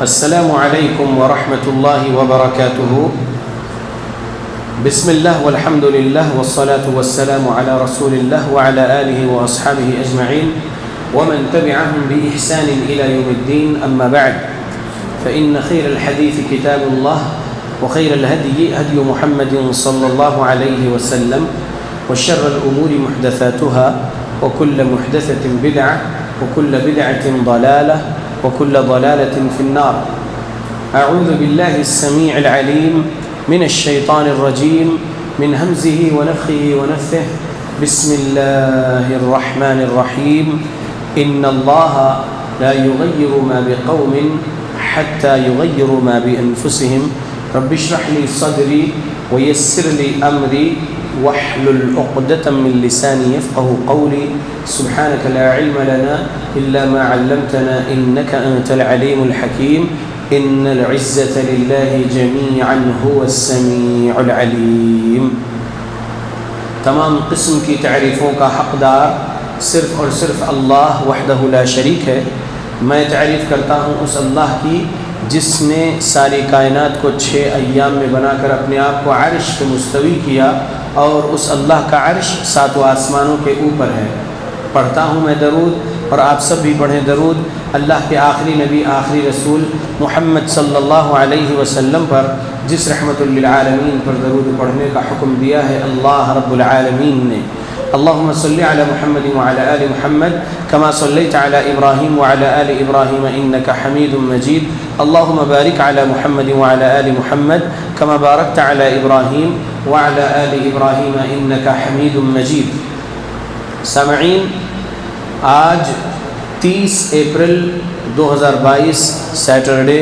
السلام علیکم ورحمۃ اللہ وبرکاتہ۔ بسم اللہ والحمد للہ والصلاة والسلام علی رسول اللہ وعلى آلہ واصحابہ اجمعین ومن تبعهم بإحسان إلى يوم الدين، أما بعد فإن خير الحديث كتاب الله وخير الهدي هدي محمد صلى الله عليه وسلم وشر الأمور محدثاتها وكل محدثة بدعة وكل بدعة ضلالة وكل ضلالة في النار۔ أعوذ بالله السميع العليم من الشيطان الرجيم من همزه ونفخه ونفثه، بسم الله الرحمن الرحيم، إن الله لا يغير ما بقوم حتى يغيروا ما بأنفسهم، رب اشرح لي صدري ويسر لي أمري واحلل عقدة من لساني يفقهوا قولي، سبحانك لا علم لنا إلا ما علمتنا إنك أنت العليم الحكيم، إن العزة لله جميعا هو السميع العليم۔ تمام قسم کی تعریفوں کا حقدار صرف اور صرف اللہ وحدہ لا شریک ہے۔ میں تعریف کرتا ہوں اس اللہ کی جس نے ساری کائنات کو 6 ایام میں بنا کر اپنے آپ کو عرش پہ مستوی کیا، اور اس اللہ کا عرش 7 آسمانوں کے اوپر ہے۔ پڑھتا ہوں میں درود، اور آپ سب بھی پڑھیں درود اللہ کے آخری نبی آخری رسول محمد صلی اللہ علیہ وسلم پر، جس رحمت للعالمین پر درود پڑھنے کا حکم دیا ہے اللہ رب العالمین نے۔ اللہم صلی علی محمد وعلی آل محمد کما صلیت علی ابراہیم وعلی آل ابراہیم انک حمید مجید، اللہم بارک علی محمد وعلی آل محمد کما بارکت علی ابراہیم وعلی آل ابراہیم انک حمید مجید۔ سامعین، آج 30 اپریل 2022 سیٹرڈے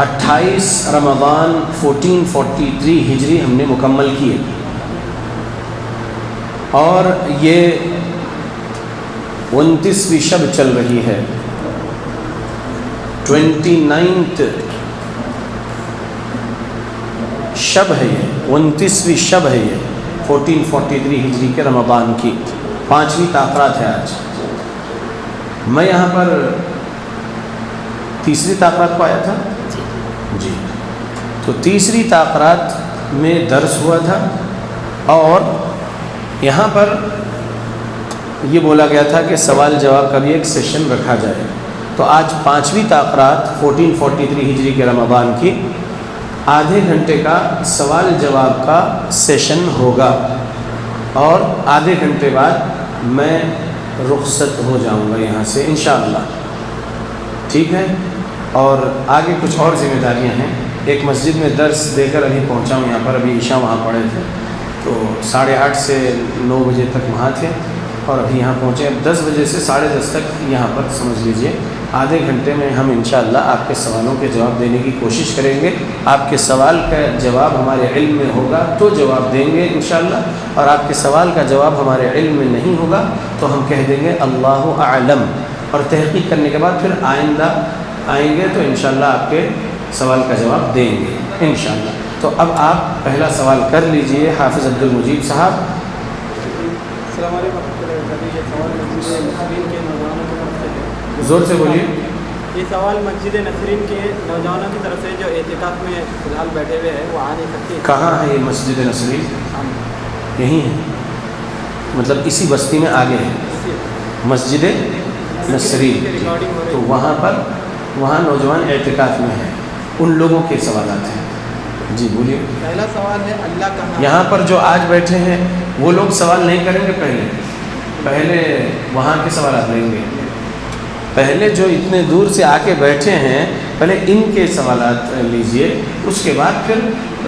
28 رمضان 1443 ہجری ہم نے مکمل کیے، اور یہ 29ویں شب چل رہی ہے، 29th شب ہے یہ، 29ویں شب ہے یہ 1443 ہجری کے رمضان کی 5ویں تاخرات ہے آج۔ میں یہاں پر تیسری تاخرات کو آیا تھا جی، تو تیسری تاخرات میں درس ہوا تھا، اور یہاں پر یہ بولا گیا تھا کہ سوال جواب کا بھی ایک سیشن رکھا جائے، تو آج 5ویں تاخرات 1443 ہجری کے رمضان کی آدھے گھنٹے کا سوال جواب کا سیشن ہوگا، اور آدھے گھنٹے بعد میں رخصت ہو جاؤں گا یہاں سے انشاءاللہ، ٹھیک ہے۔ اور آگے کچھ اور ذمہ داریاں ہیں۔ ایک مسجد میں درس دے کر ابھی پہنچا ہوں یہاں پر، ابھی عشاء وہاں پڑھے تھے، تو 8:30 سے 9 بجے تک وہاں تھے، اور ابھی یہاں پہنچے، اب 10 بجے سے 10:30 تک یہاں پر سمجھ لیجئے آدھے گھنٹے میں ہم انشاءاللہ آپ کے سوالوں کے جواب دینے کی کوشش کریں گے۔ آپ کے سوال کا جواب ہمارے علم میں ہوگا تو جواب دیں گے انشاءاللہ، اور آپ کے سوال کا جواب ہمارے علم میں نہیں ہوگا تو ہم کہہ دیں گے اللہ اعلم، اور تحقیق کرنے کے بعد پھر آئندہ آئیں گے تو انشاءاللہ آپ کے سوال کا جواب دیں گے انشاءاللہ۔ تو اب آپ پہلا سوال کر لیجئے حافظ عبد المجید صاحب۔ السلام علیکم۔ یہ سوال مسجد نسرین کے نوجوانوں کی طرف سے ہے، زور سے بولیے۔ یہ سوال مسجد نسرین کے نوجوانوں کی طرف سے جو اعتکاف میں فی الحال بیٹھے ہوئے ہیں وہ آ نہیں سکتے۔ کہاں ہے یہ مسجد نسرین؟ یہیں ہے، مطلب اسی بستی میں آگے ہے مسجد نسرین، تو وہاں پر وہاں نوجوان اعتکاف میں ہیں، ان لوگوں کے سوالات ہیں۔ جی بولیے۔ پہلا سوال ہے اللہ کہاں؟ یہاں پر جو آج بیٹھے ہیں وہ لوگ سوال نہیں کریں گے، پہلے وہاں کے سوالات لیں گے۔ پہلے جو اتنے دور سے آ کے بیٹھے ہیں پہلے ان کے سوالات لیجئے، اس کے بعد پھر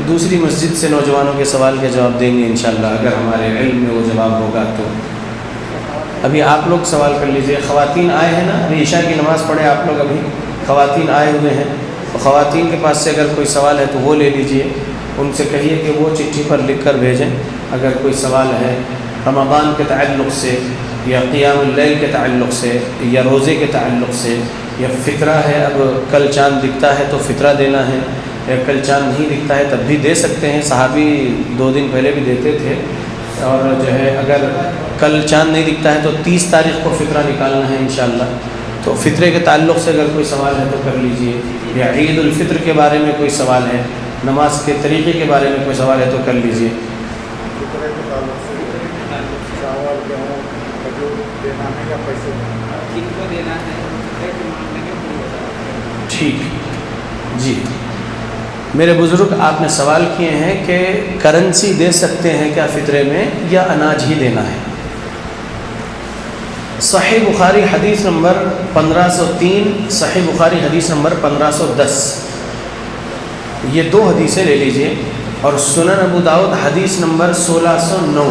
دوسری مسجد سے نوجوانوں کے سوال کے جواب دیں گے انشاءاللہ، اگر ہمارے علم میں وہ جواب ہوگا تو۔ ابھی آپ لوگ سوال کر لیجئے۔ خواتین آئے ہیں نا، ابھی عشاء کی نماز پڑھے آپ لوگ، ابھی خواتین آئے ہوئے ہیں، تو خواتین کے پاس سے اگر کوئی سوال ہے تو وہ لے لیجئے، ان سے کہیے کہ وہ چٹھی پر لکھ کر بھیجیں اگر کوئی سوال ہے رمضان کے تعلق سے، یا قیام اللیل کے تعلق سے، یا روزے کے تعلق سے، یا فطرہ ہے، اب کل چاند دکھتا ہے تو فطرہ دینا ہے، یا کل چاند نہیں دکھتا ہے تب بھی دے سکتے ہیں، صحابی 2 دن پہلے بھی دیتے تھے، اور جو ہے اگر کل چاند نہیں دکھتا ہے تو 30 تاریخ کو فطرہ نکالنا ہے انشاءاللہ، تو تو فطرے کے تعلق سے اگر کوئی سوال ہے تو کر لیجئے، یا عید الفطر کے بارے میں کوئی سوال ہے، نماز کے طریقے کے بارے میں کوئی سوال ہے تو کر لیجئے۔ ٹھیک جی، میرے بزرگ آپ نے سوال کیے ہیں کہ کرنسی دے سکتے ہیں کیا فطرے میں یا اناج ہی دینا ہے؟ صحیح بخاری حدیث نمبر 1503، صحیح بخاری حدیث نمبر 1510، یہ دو حدیثیں لے لیجئے، اور سنن ابو داؤد حدیث نمبر 1609،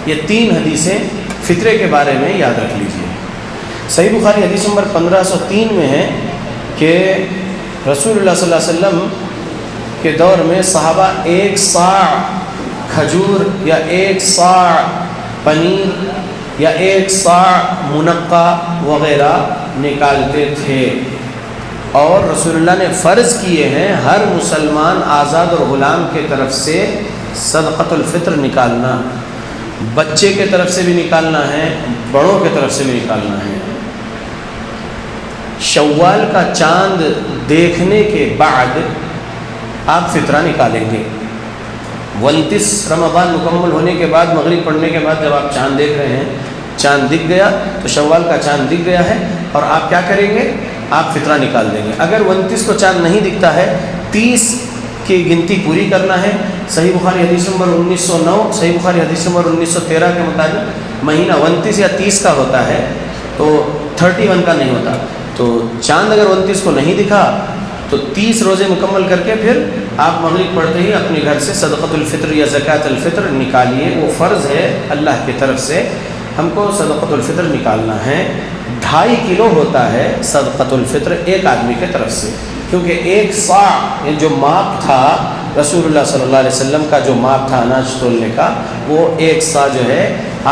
یہ تین حدیثیں فطرے کے بارے میں یاد رکھ لیجئے۔ صحیح بخاری حدیث نمبر 1503 میں ہے کہ رسول اللہ صلی اللہ علیہ وسلم کے دور میں صحابہ 1 صاع کھجور یا 1 صاع پنیر یا 1 صاع منقع وغیرہ نکالتے تھے، اور رسول اللہ نے فرض کیے ہیں ہر مسلمان آزاد اور غلام کے طرف سے صدقۃ الفطر نکالنا، بچے کے طرف سے بھی نکالنا ہے، بڑوں کے طرف سے بھی نکالنا ہے۔ شوال کا چاند دیکھنے کے بعد آپ فطرہ نکالیں گے۔ 29 رمضان مکمل ہونے کے بعد، مغرب پڑھنے کے بعد جب آپ چاند دیکھ رہے ہیں، چاند دکھ گیا تو شوال کا چاند دکھ گیا ہے، اور آپ کیا کریں گے؟ آپ فطرہ نکال دیں گے۔ اگر 29 کو چاند نہیں دکھتا ہے، 30 کی گنتی پوری کرنا ہے۔ صحیح بخاری حدیث نمبر 1909، صحیح بخاری حدیث نمبر 1913 کے مطابق مہینہ 29 یا 30 کا ہوتا ہے تو 31 کا نہیں ہوتا، تو چاند اگر 29 کو نہیں دکھا تو 30 روزے مکمل کر کے پھر آپ مغرب پڑھتے ہی اپنے گھر سے صدقۃ الفطر یا زکوٰۃ الفطر نکالیے، وہ فرض ہے اللہ کی طرف سے، ہم کو صدقۃ الفطر نکالنا ہے۔ 2.5 کلو ہوتا ہے صدقۃ الفطر ایک آدمی کے طرف سے، کیونکہ 1 صاع جو ماپ تھا رسول اللہ صلی اللہ علیہ وسلم کا، جو ماپ تھا اناج تولنے کا، وہ 1 صاع جو ہے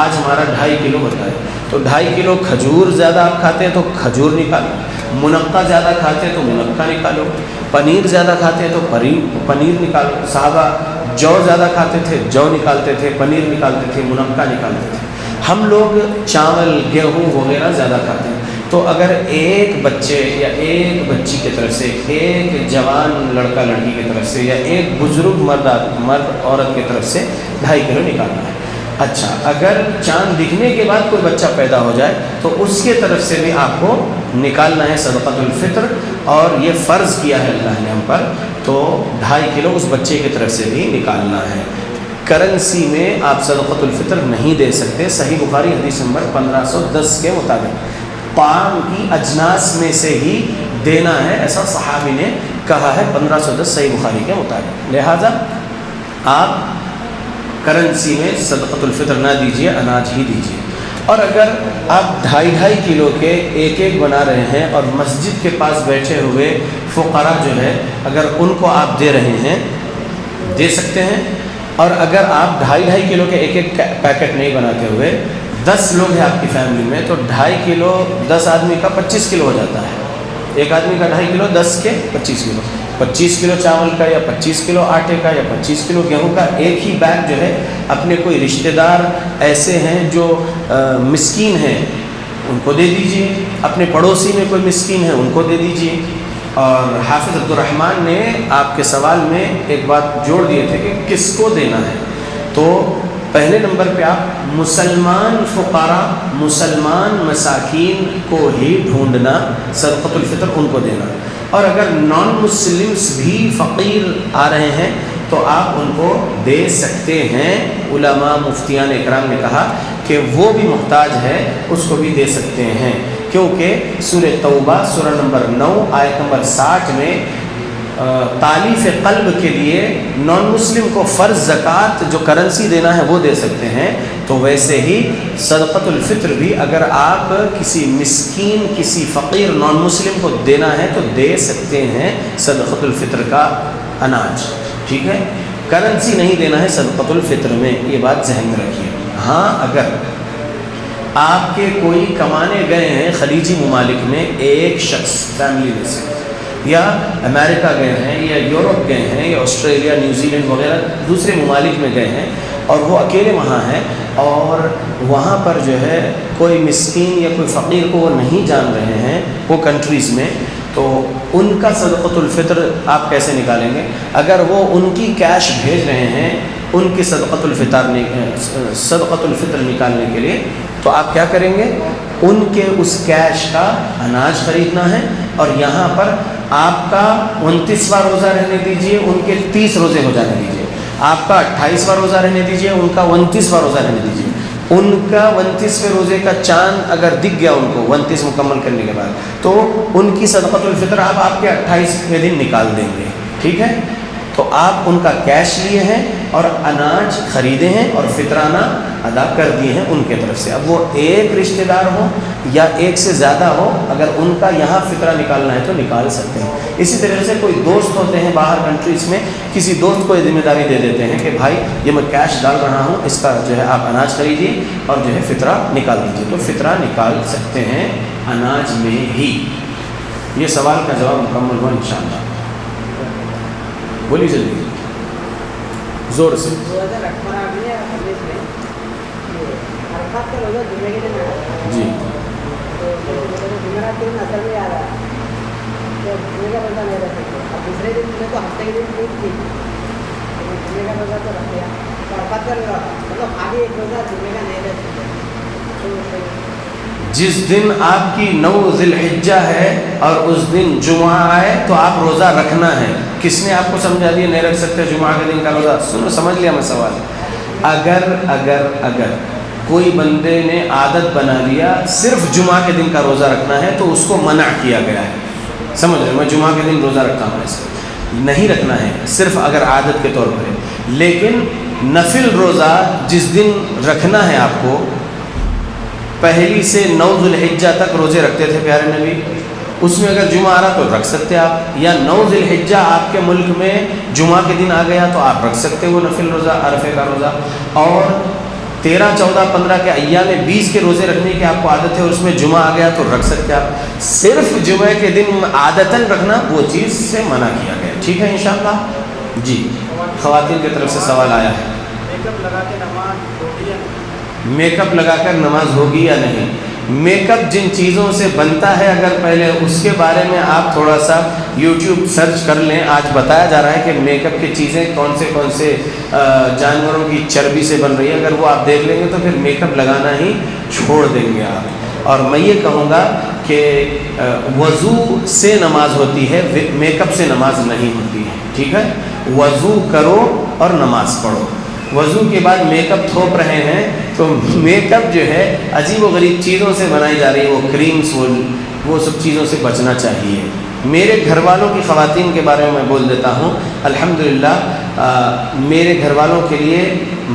آج ہمارا 2.5 کلو ہوتا ہے، تو 2.5 کلو کھجور زیادہ آپ کھاتے ہیں تو کھجور نکالو، منقع زیادہ کھاتے ہیں تو منقع نکالو، پنیر زیادہ کھاتے ہیں تو پنیر نکالو۔ صحابہ جو زیادہ کھاتے تھے جو نکالتے تھے، پنیر نکالتے تھے، منقع نکالتے تھے۔ ہم لوگ چاول گیہوں وغیرہ زیادہ کھاتے ہیں، تو اگر ایک بچے یا ایک بچی کی طرف سے، ایک جوان لڑکا لڑکی کی طرف سے، یا ایک بزرگ مرد عورت کی طرف سے 2.5 کلو نکالنا ہے۔ اچھا، اگر چاند دکھنے کے بعد کوئی بچہ پیدا ہو جائے تو اس کے طرف سے بھی آپ کو نکالنا ہے صدقۃ الفطر، اور یہ فرض کیا ہے اللہ نے ہم پر، تو 2.5 کلو اس بچے کی طرف سے بھی نکالنا ہے۔ کرنسی میں آپ صدقۃ الفطر نہیں دے سکتے، صحیح بخاری حدیث نمبر 1510 کے مطابق طعام کی اجناس میں سے ہی دینا ہے، ایسا صحابی نے کہا ہے 1510 صحیح بخاری کے مطابق۔ لہذا آپ کرنسی میں صدقۃ الفطر نہ دیجیے، اناج ہی دیجیے۔ اور اگر آپ 2.5 کلو کے ایک بنا رہے ہیں اور مسجد کے پاس بیٹھے ہوئے فقراء جو ہے، اگر ان کو آپ دے رہے ہیں، دے سکتے ہیں۔ اور اگر آپ 2.5 کلو کے ایک پیکٹ نہیں بناتے ہوئے، 10 لوگ ہیں آپ کی فیملی میں، تو 2.5 کلو 10 آدمی کا 25 کلو ہو جاتا ہے۔ ایک آدمی کا 2.5 کلو، 10 کے 25 کلو، 25 کلو چاول کا، یا 25 کلو آٹے کا، یا 25 کلو گیہوں کا ایک ہی بیگ جو ہے، اپنے کوئی رشتہ دار ایسے ہیں جو مسکین ہیں ان کو دے دیجیے، اپنے پڑوسی میں کوئی مسکین ہے ان کو دے دیجیے۔ اور حافظ عبد الرحمن نے آپ کے سوال میں ایک بات جوڑ دیے تھے کہ کس کو دینا ہے، تو پہلے نمبر پہ آپ مسلمان فقراء، مسلمان مساکین کو ہی ڈھونڈنا، صدقۃ الفطر ان کو دینا۔ اور اگر نان مسلمس بھی فقیر آ رہے ہیں تو آپ ان کو دے سکتے ہیں۔ علماء مفتیان اکرام نے کہا کہ وہ بھی محتاج ہے، اس کو بھی دے سکتے ہیں، کیونکہ سورہ توبہ سورہ نمبر 9 آیت نمبر 60 میں تالیف قلب کے لیے نان مسلم کو فرض زکوٰۃ جو کرنسی دینا ہے وہ دے سکتے ہیں، تو ویسے ہی صدقۃ الفطر بھی اگر آپ کسی مسکین، کسی فقیر نان مسلم کو دینا ہے تو دے سکتے ہیں صدقۃ الفطر کا اناج، ٹھیک ہے۔ کرنسی نہیں دینا ہے صدقۃ الفطر میں، یہ بات ذہن میں رکھیے۔ ہاں، اگر آپ کے کوئی کمانے گئے ہیں خلیجی ممالک میں، ایک شخص فیملی میں سے، یا امریکہ گئے ہیں، یا یورپ گئے ہیں، یا آسٹریلیا، نیوزی لینڈ وغیرہ دوسرے ممالک میں گئے ہیں، اور وہ اکیلے وہاں ہیں، اور وہاں پر جو ہے کوئی مسکین یا کوئی فقیر کو وہ نہیں جان رہے ہیں وہ کنٹریز میں، تو ان کا صدقۃ الفطر آپ کیسے نکالیں گے؟ اگر وہ ان کی کیش بھیج رہے ہیں ان کی صدقۃ الفطر نکالنے کے لیے، تو آپ کیا کریں گے؟ ان کے اس کیش کا اناج خریدنا ہے، اور یہاں پر آپ کا 29واں روزہ رہنے دیجئے، ان کے 30 روزے ہو جانے دیجئے، آپ کا 28واں روزہ رہنے دیجئے، ان کا 29واں روزہ رہنے دیجئے۔ ان کا 29ویں روزے کا چاند اگر دکھ گیا ان کو 29 مکمل کرنے کے بعد، تو ان کی صدقۃ الفطر آپ کے 28ویں دن نکال دیں گے، ٹھیک ہے؟ تو آپ ان کا کیش لیے ہیں اور اناج خریدے ہیں اور فطرانہ ادا کر دیے ہیں ان کے طرف سے۔ اب وہ ایک رشتہ دار ہو یا ایک سے زیادہ ہو، اگر ان کا یہاں فطرہ نکالنا ہے تو نکال سکتے ہیں۔ اسی طرح سے کوئی دوست ہوتے ہیں باہر کنٹریز میں، کسی دوست کو یہ ذمہ داری دے دیتے ہیں کہ بھائی یہ میں کیش ڈال رہا ہوں، اس کا جو ہے آپ اناج خریدیے اور جو ہے فطرہ نکال دیجیے، تو فطرہ نکال سکتے ہیں اناج میں ہی۔ یہ سوال کا جواب مکمل ہوا انشاءاللہ۔ بولیے جلدی زور سے۔ جی جس دن آپ کی 9 ذی الحجہ ہے اور اس دن جمعہ آئے تو آپ روزہ رکھنا ہے۔ کس نے آپ کو سمجھا دیا نہیں رکھ سکتے جمعہ کے دن کا روزہ؟ سنو، سمجھ لیا میں سوال۔ اگر کوئی بندے نے عادت بنا لیا صرف جمعہ کے دن کا روزہ رکھنا ہے تو اس کو منع کیا گیا ہے، سمجھ رہے؟ میں جمعہ کے دن روزہ رکھتا ہوں، ایسے نہیں رکھنا ہے، صرف اگر عادت کے طور پر ہے۔ لیکن نفل روزہ جس دن رکھنا ہے آپ کو، پہلی سے 9 ذی الحجہ تک روزے رکھتے تھے پیارے نبی، اس میں اگر جمعہ آ رہا تو رکھ سکتے آپ، یا 9 ذی الحجہ آپ کے ملک میں جمعہ کے دن آ گیا تو آپ رکھ سکتے وہ نفل روزہ، عرفے کا روزہ۔ اور 13، 14، 15 کے ایام 20 کے روزے رکھنے کی آپ کو عادت ہے اور اس میں جمعہ آ گیا تو رکھ سکتے آپ۔ صرف جمعہ کے دن عادتاً رکھنا وہ چیز سے منع کیا گیا، ٹھیک ہے انشاءاللہ؟ جی، خواتین کی طرف سے سوال آیا ہے۔ میک اپ لگا کر نماز ہوگی یا نہیں؟ میک اپ جن چیزوں سے بنتا ہے، اگر پہلے اس کے بارے میں آپ تھوڑا سا یوٹیوب سرچ کر لیں۔ آج بتایا جا رہا ہے کہ میک اپ کی چیزیں کون سے جانوروں کی چربی سے بن رہی ہے، اگر وہ آپ دیکھ لیں گے تو پھر میک اپ لگانا ہی چھوڑ دیں گے آپ۔ اور میں یہ کہوں گا کہ وضو سے نماز ہوتی ہے، میک اپ سے نماز نہیں ہوتی ہے، ٹھیک ہے؟ وضو کرو اور نماز پڑھو۔ وضو کے بعد میک اپ تھوپ رہے ہیں تو میک اپ جو ہے عجیب و غریب چیزوں سے بنائی جا رہی ہے، وہ کریمز وہ سب چیزوں سے بچنا چاہیے۔ میرے گھر والوں کی خواتین کے بارے میں بول دیتا ہوں، الحمدللہ میرے گھر والوں کے لیے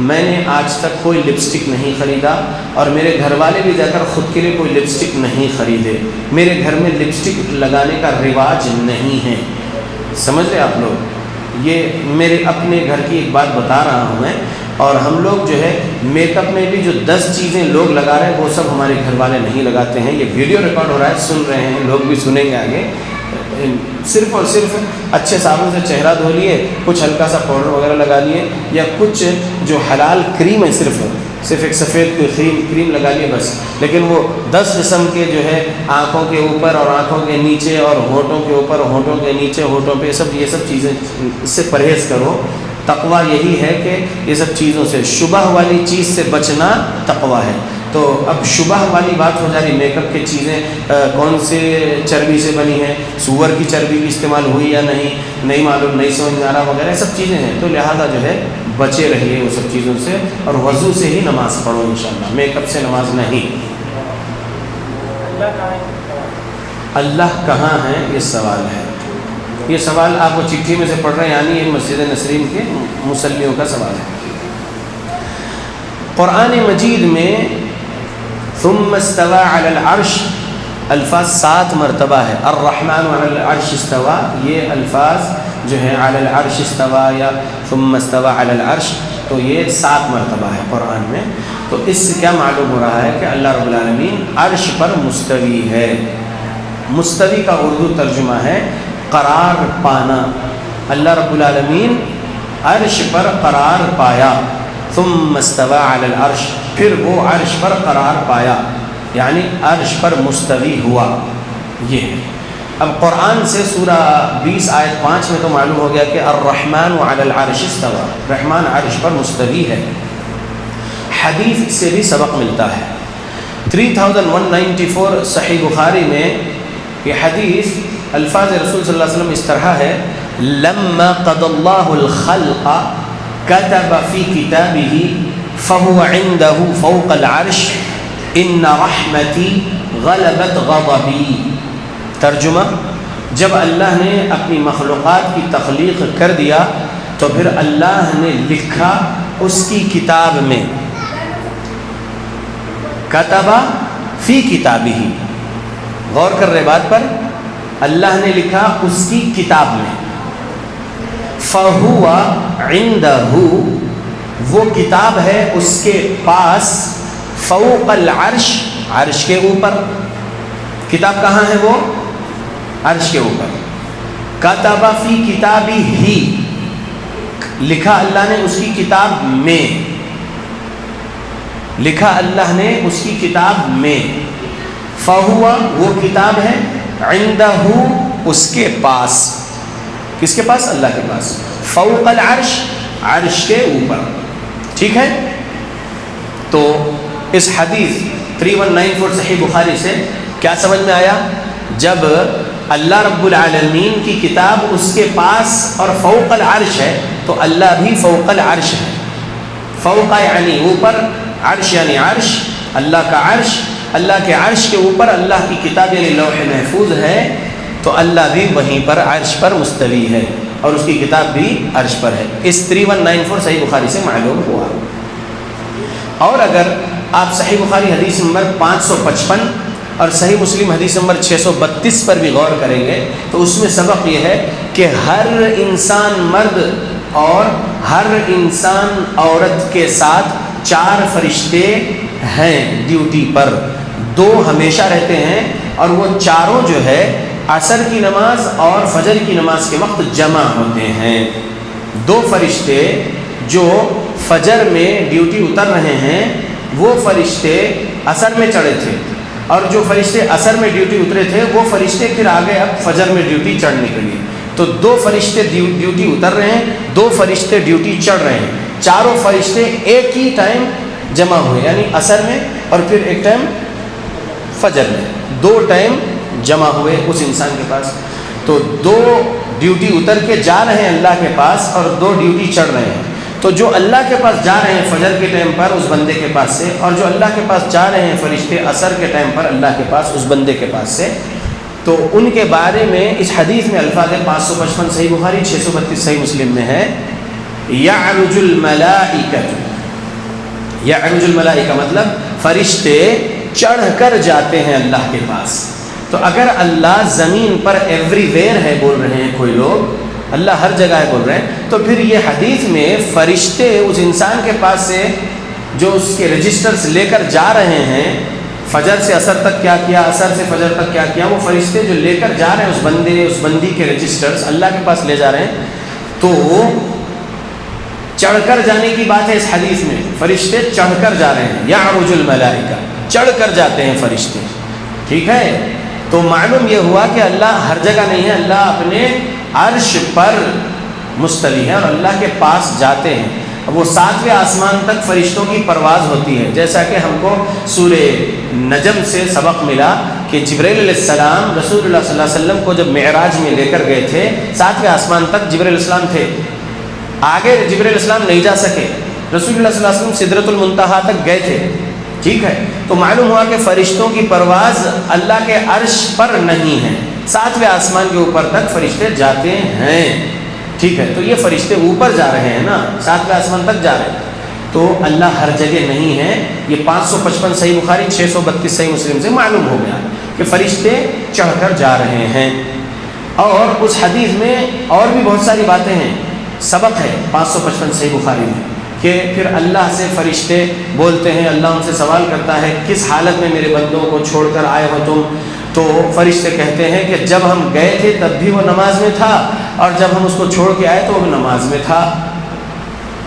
میں نے آج تک کوئی لپسٹک نہیں خریدا، اور میرے گھر والے بھی جا کر خود کے لیے کوئی لپسٹک نہیں خریدے۔ میرے گھر میں لپسٹک لگانے کا رواج نہیں ہے، سمجھ رہے آپ لوگ؟ یہ میرے اپنے گھر کی ایک بات بتا رہا ہوں میں۔ اور ہم لوگ جو ہے میک اپ میں بھی جو 10 چیزیں لوگ لگا رہے ہیں وہ سب ہمارے گھر والے نہیں لگاتے ہیں۔ یہ ویڈیو ریکارڈ ہو رہا ہے، سن رہے ہیں لوگ، بھی سنیں گے آگے۔ صرف اور صرف اچھے صابن سے چہرہ دھو لیے، کچھ ہلکا سا پاؤڈر وغیرہ لگا لیے، یا کچھ جو حلال کریم ہے صرف ایک سفید کریم لگا لیے بس۔ لیکن وہ 10 قسم کے جو ہے آنکھوں کے اوپر اور آنکھوں کے نیچے اور ہونٹوں کے اوپر، ہونٹوں کے نیچے، ہونٹوں پہ، یہ سب چیزیں، اس سے پرہیز کرو۔ تقویٰ یہی ہے کہ یہ سب چیزوں سے، شبہ والی چیز سے بچنا تقویٰ ہے۔ تو اب شبہ والی بات ہو جا رہی، میک اپ کی چیزیں کون سے چربی سے بنی ہیں، سور کی چربی بھی استعمال ہوئی یا نہیں معلوم، نہیں سمجھ میں آ رہا وغیرہ سب چیزیں ہیں، تو لہٰذا جو ہے بچے رہیے وہ سب چیزوں سے، اور وضو سے ہی نماز پڑھو انشاءاللہ، میک اپ سے نماز نہیں۔ اللہ کہاں ہے یہ سوال ہے، یہ سوال آپ وہ چٹھی میں سے پڑھ رہے ہیں، یعنی یہ مسجد نسرین کے مصلیوں کا سوال ہے۔ قرآن مجید میں ثم استوى علی العرش الفاظ 7 مرتبہ ہے۔ الرحمن علی العرش استوى، یہ الفاظ جو ہے علی العرش استوى یا ثم استوى علی العرش، تو یہ 7 مرتبہ ہے قرآن میں۔ تو اس سے کیا معلوم ہو رہا ہے کہ اللہ رب العالمین عرش پر مستوی ہے۔ مستوی کا اردو ترجمہ ہے قرار پانا۔ اللہ رب العالمین عرش پر قرار پایا۔ ثم استوى علی العرش، پھر وہ عرش پر قرار پایا، یعنی عرش پر مستوی ہوا۔ یہ ہے۔ اب قرآن سے سورہ 20 آیت 5 میں تو معلوم ہو گیا کہ الرحمن علی العرش استوى، رحمان عرش پر مستوی ہے۔ حدیث سے بھی سبق ملتا ہے۔ 3194 صحیح بخاری میں یہ حدیث الفاظ رسول صلی اللہ علیہ وسلم اس طرح ہے: لما قضى الله الخلق كتب في كتابه فهو عنده فوق العرش ان رحمتي غلبت غضبي۔ ترجمہ: جب اللہ نے اپنی مخلوقات کی تخلیق کر دیا تو پھر اللہ نے لکھا اس کی کتاب میں، کتبہ فی کتابہ، غور کر رہے بات پر، اللہ نے لکھا اس کی کتاب میں، فہو عندہ، وہ کتاب ہے اس کے پاس، فوق العرش، عرش کے اوپر، کتاب کہاں ہے وہ؟ عرش کے اوپر۔ کتب فی کتابی ہی، لکھا اللہ نے اس کی کتاب میں، لکھا اللہ نے اس کی کتاب میں، فہو، وہ کتاب ہے، عندہ، اس کے پاس، کس کے پاس؟ اللہ کے پاس، فوق العرش، عرش کے اوپر۔ ٹھیک ہے؟ تو اس حدیث 3194 صحیح بخاری سے کیا سمجھ میں آیا؟ جب اللہ رب العالمین کی کتاب اس کے پاس اور فوق العرش ہے تو اللہ بھی فوق العرش ہے۔ فوق یعنی اوپر، عرش یعنی عرش، اللہ کا عرش، اللہ کے عرش کے اوپر اللہ کی کتاب یعنی لوح محفوظ ہے، تو اللہ بھی وہیں پر عرش پر مستوی ہے اور اس کی کتاب بھی عرش پر ہے۔ اس 3194 صحیح بخاری سے معلوم ہوا۔ اور اگر آپ صحیح بخاری حدیث نمبر 555 اور صحیح مسلم حدیث نمبر 632 پر بھی غور کریں گے تو اس میں سبق یہ ہے کہ ہر انسان مرد اور ہر انسان عورت کے ساتھ 4 فرشتے ہیں ڈیوٹی پر، 2 ہمیشہ رہتے ہیں اور وہ چاروں جو ہے عصر کی نماز اور فجر کی نماز کے وقت جمع ہوتے ہیں۔ 2 فرشتے جو فجر میں ڈیوٹی اتر رہے ہیں وہ فرشتے عصر میں چڑھے تھے، اور جو فرشتے عصر میں ڈیوٹی اترے تھے وہ فرشتے پھر آگے اب فجر میں ڈیوٹی چڑھنے کے لیے، تو 2 فرشتے ڈیوٹی اتر رہے ہیں، 2 فرشتے ڈیوٹی چڑھ رہے ہیں، چاروں فرشتے ایک ہی ٹائم جمع ہوئے، یعنی عصر میں اور پھر ایک ٹائم فجر میں، 2 ٹائم جمع ہوئے اس انسان کے پاس۔ تو 2 ڈیوٹی اتر کے جا رہے ہیں اللہ کے پاس اور 2 ڈیوٹی چڑھ رہے ہیں، تو جو اللہ کے پاس جا رہے ہیں فجر کے ٹائم پر اس بندے کے پاس سے، اور جو اللہ کے پاس جا رہے ہیں فرشتے عصر کے ٹائم پر اللہ کے پاس اس بندے کے پاس سے، تو ان کے بارے میں اس حدیث میں الفاظ 555 صحیح بخاری، 632 صحیح مسلم میں ہے: یعرج الملائکہ، یعرج الملائکہ مطلب فرشتے چڑھ کر جاتے ہیں اللہ کے پاس۔ تو اگر اللہ زمین پر ایوری ویئر ہے بول رہے ہیں کوئی لوگ، اللہ ہر جگہ ہے بول رہے ہیں، تو پھر یہ حدیث میں فرشتے اس انسان کے پاس سے جو اس کے رجسٹرز لے کر جا رہے ہیں، فجر سے عصر تک کیا کیا، عصر سے فجر تک کیا کیا، وہ فرشتے جو لے کر جا رہے ہیں اس بندے اس بندی کے رجسٹرز اللہ کے پاس لے جا رہے ہیں، تو چڑھ کر جانے کی بات ہے اس حدیث میں، فرشتے چڑھ کر جا رہے ہیں، یعرج الملائکہ، چڑھ کر جاتے ہیں فرشتے۔ ٹھیک ہے؟ تو معلوم یہ ہوا کہ اللہ ہر جگہ نہیں ہے، اللہ اپنے عرش پر مستوی ہے اور اللہ کے پاس جاتے ہیں۔ وہ 7ویں آسمان تک فرشتوں کی پرواز ہوتی ہے، جیسا کہ ہم کو سورہ نجم سے سبق ملا کہ جبرائیل علیہ السلام رسول اللہ صلی اللہ علیہ وسلم کو جب معراج میں لے کر گئے تھے 7ویں آسمان تک جبرائیل علیہ السلام تھے، آگے جبرائیل علیہ السلام نہیں جا سکے، رسول اللہ صلی اللہ علیہ وسلم سدرۃ المنتہا تک گئے تھے۔ ٹھیک ہے؟ تو معلوم ہوا کہ فرشتوں کی پرواز اللہ کے عرش پر نہیں ہے، 7ویں آسمان کے اوپر تک فرشتے جاتے ہیں۔ ٹھیک ہے؟ تو یہ فرشتے اوپر جا رہے ہیں نا، 7ویں آسمان تک جا رہے ہیں، تو اللہ ہر جگہ نہیں ہے۔ یہ 555 صحیح بخاری، 632 صحیح مسلم سے معلوم ہو گیا کہ فرشتے چڑھ کر جا رہے ہیں۔ اور اس حدیث میں اور بھی بہت ساری باتیں ہیں، سبق ہے 555 صحیح بخاری میں کہ پھر اللہ سے فرشتے بولتے ہیں، اللہ ان سے سوال کرتا ہے کس حالت میں میرے بندوں کو چھوڑ کر آئے ہو تم؟ تو فرشتے کہتے ہیں کہ جب ہم گئے تھے تب بھی وہ نماز میں تھا، اور جب ہم اس کو چھوڑ کے آئے تو وہ نماز میں تھا۔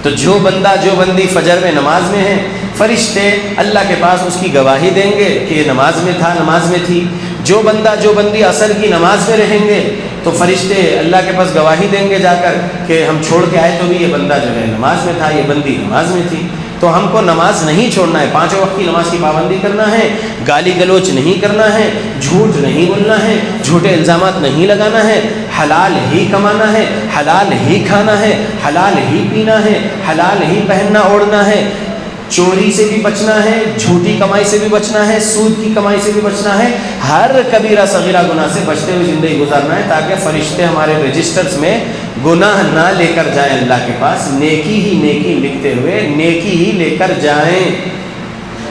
تو جو بندہ جو بندی فجر میں نماز میں ہے، فرشتے اللہ کے پاس اس کی گواہی دیں گے کہ یہ نماز میں تھا، نماز میں تھی۔ جو بندہ جو بندی عصر کی نماز میں رہیں گے تو فرشتے اللہ کے پاس گواہی دیں گے جا کر کہ ہم چھوڑ کے آئے تو بھی یہ بندہ جو ہے نماز میں تھا، یہ بندی نماز میں تھی۔ تو ہم کو نماز نہیں چھوڑنا ہے، 5 وقت کی نماز کی پابندی کرنا ہے، گالی گلوچ نہیں کرنا ہے، جھوٹ نہیں بولنا ہے، جھوٹے الزامات نہیں لگانا ہے، حلال ہی کمانا ہے، حلال ہی کھانا ہے، حلال ہی پینا ہے، حلال ہی پہننا اوڑھنا ہے، چوری سے بھی بچنا ہے، جھوٹی کمائی سے بھی بچنا ہے، سود کی کمائی سے بھی بچنا ہے، ہر کبیرہ صغیرہ گناہ سے بچتے ہوئے زندگی گزارنا ہے تاکہ فرشتے ہمارے رجسٹرز میں گناہ نہ لے کر جائیں اللہ کے پاس، نیکی ہی نیکی لکھتے ہوئے نیکی ہی لے کر جائیں۔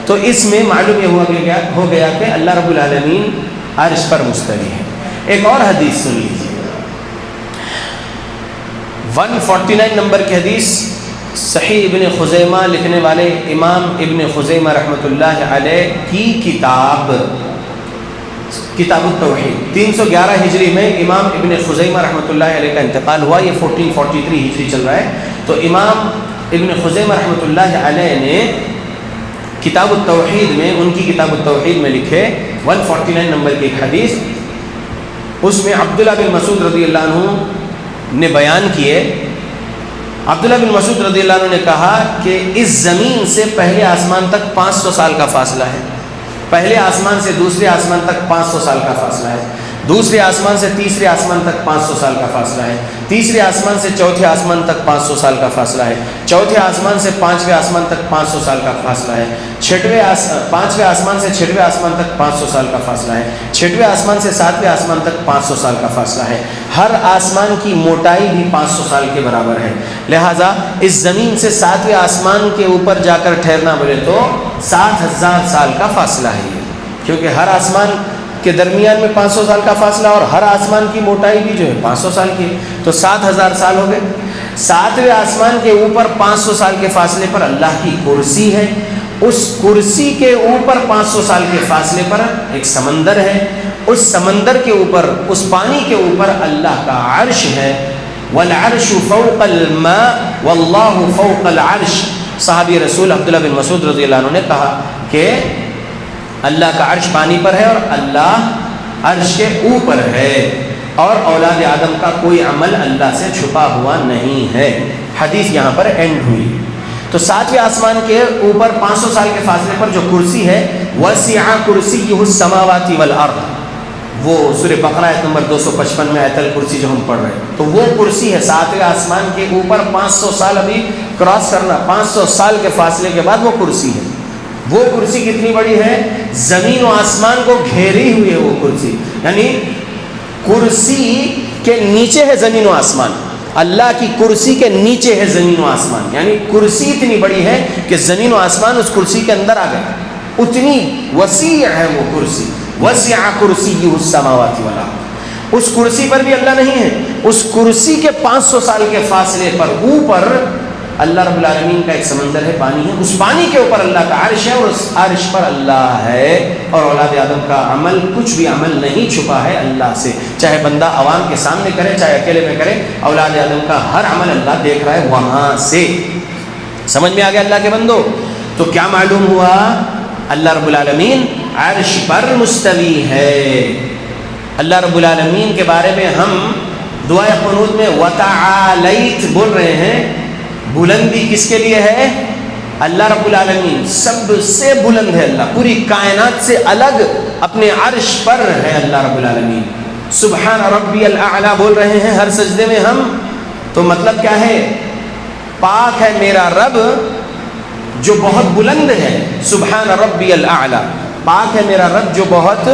تو اس میں معلوم یہ ہو گیا کہ اللہ رب العالمین عرش پر مستوی ہے۔ ایک اور حدیث سن لیجیے، 149 نمبر کی حدیث، صحیح ابن خزیمہ لکھنے والے امام ابن خزیمہ رحمۃ اللہ علیہ کی کتاب التوحید، 311 ہجری میں امام ابن خزیمہ رحمۃ اللہ علیہ کا انتقال ہوا، یہ 1443 ہجری چل رہا ہے۔ تو امام ابن خزیمہ رحمۃ اللہ علیہ نے کتاب التوحید میں، ان کی کتاب التوحید میں لکھے 149 نمبر کی ایک حدیث، اس میں عبداللہ بن مسعود رضی اللہ عنہ نے بیان کیے۔ عبداللہ بن مسعود رضی اللہ عنہ نے کہا کہ اس زمین سے پہلے آسمان تک 500 سال کا فاصلہ ہے، پہلے آسمان سے دوسرے آسمان تک 500 سال کا فاصلہ ہے، دوسرے آسمان سے تیسرے آسمان تک 500 سال کا فاصلہ ہے، تیسرے آسمان سے چوتھے آسمان تک 500 سال کا فاصلہ ہے، چوتھے آسمان سے 5ویں آسمان تک 500 سال کا فاصلہ ہے، 5ویں آسمان سے 6ویں آسمان تک 500 سال کا فاصلہ ہے، 6ویں آسمان سے 7ویں آسمان تک 500 سال کا فاصلہ ہے، ہر آسمان کی موٹائی بھی 500 سال کے برابر ہے۔ لہٰذا اس زمین سے 7ویں آسمان کے اوپر جا کر ٹھہرنا بولے تو 60,000 سال کا فاصلہ ہے یہ، کیونکہ ہر آسمان کے درمیان میں 500 سال کا فاصلہ اور ہر آسمان کی موٹائی بھی جو ہے 500 سال کی، تو 7,000 سال ہو گئے۔ 7ویں آسمان کے اوپر 500 سال کے فاصلے پر اللہ کی کرسی ہے، اس کرسی کے اوپر 500 سال کے فاصلے پر ایک سمندر ہے، اس سمندر کے اوپر، اس پانی کے اوپر اللہ کا عرش ہے۔ والعرش فوق الماء واللہ فوق العرش، صحابی رسول عبداللہ بن مسعود رضی اللہ عنہ نے کہا کہ اللہ کا عرش پانی پر ہے اور اللہ عرش کے اوپر ہے، اور اولاد آدم کا کوئی عمل اللہ سے چھپا ہوا نہیں ہے۔ حدیث یہاں پر اینڈ ہوئی۔ تو 7ویں آسمان کے اوپر 500 سال کے فاصلے پر جو کرسی ہے، وسع کرسیہ السماوات والارض، وہ سورہ بقرہ آیت نمبر 255 میں آیت الکرسی جو ہم پڑھ رہے ہیں، تو وہ کرسی ہے 7ویں آسمان کے اوپر، 500 سال ابھی کراس کرنا، 500 سال کے فاصلے کے بعد وہ کرسی ہے۔ وہ کرسی کتنی بڑی ہے؟ زمین و آسمان کو گھیری ہوئی ہے وہ کرسی، یعنی کرسی کے نیچے ہے زمین و آسمان، اللہ کی کرسی کے نیچے ہے زمین و آسمان، یعنی کرسی اتنی بڑی ہے کہ زمین و آسمان اس کرسی کے اندر آ گئے، اتنی وسیع ہے وہ کرسی۔ وسع کرسیہ السماوات والارض، اس کرسی پر بھی اللہ نہیں ہے، اس کرسی کے 500 سال کے فاصلے پر اوپر اللہ رب العالمین کا ایک سمندر ہے، پانی ہے، اس پانی کے اوپر اللہ کا عرش ہے، اور اس عرش پر اللہ ہے، اور اولاد آدم کا عمل، کچھ بھی عمل نہیں چھپا ہے اللہ سے، چاہے بندہ عوام کے سامنے کرے چاہے اکیلے میں کرے، اولاد آدم کا ہر عمل اللہ دیکھ رہا ہے وہاں سے۔ سمجھ میں آ گیا اللہ کے بندو؟ تو کیا معلوم ہوا؟ اللہ رب العالمین عرش پر مستوی ہے۔ اللہ رب العالمین کے بارے میں ہم دعائے قنوت میں وتعالیت بول رہے ہیں، بلندی کس کے لیے ہے؟ اللہ رب العالمین سب سے بلند ہے، اللہ پوری کائنات سے الگ اپنے عرش پر ہے اللہ رب العالمین۔ سبحان ربی الاعلی بول رہے ہیں ہر سجدے میں ہم، تو مطلب کیا ہے؟ پاک ہے میرا رب جو بہت بلند ہے، سبحان ربی الاعلی، پاک ہے میرا رب جو بہت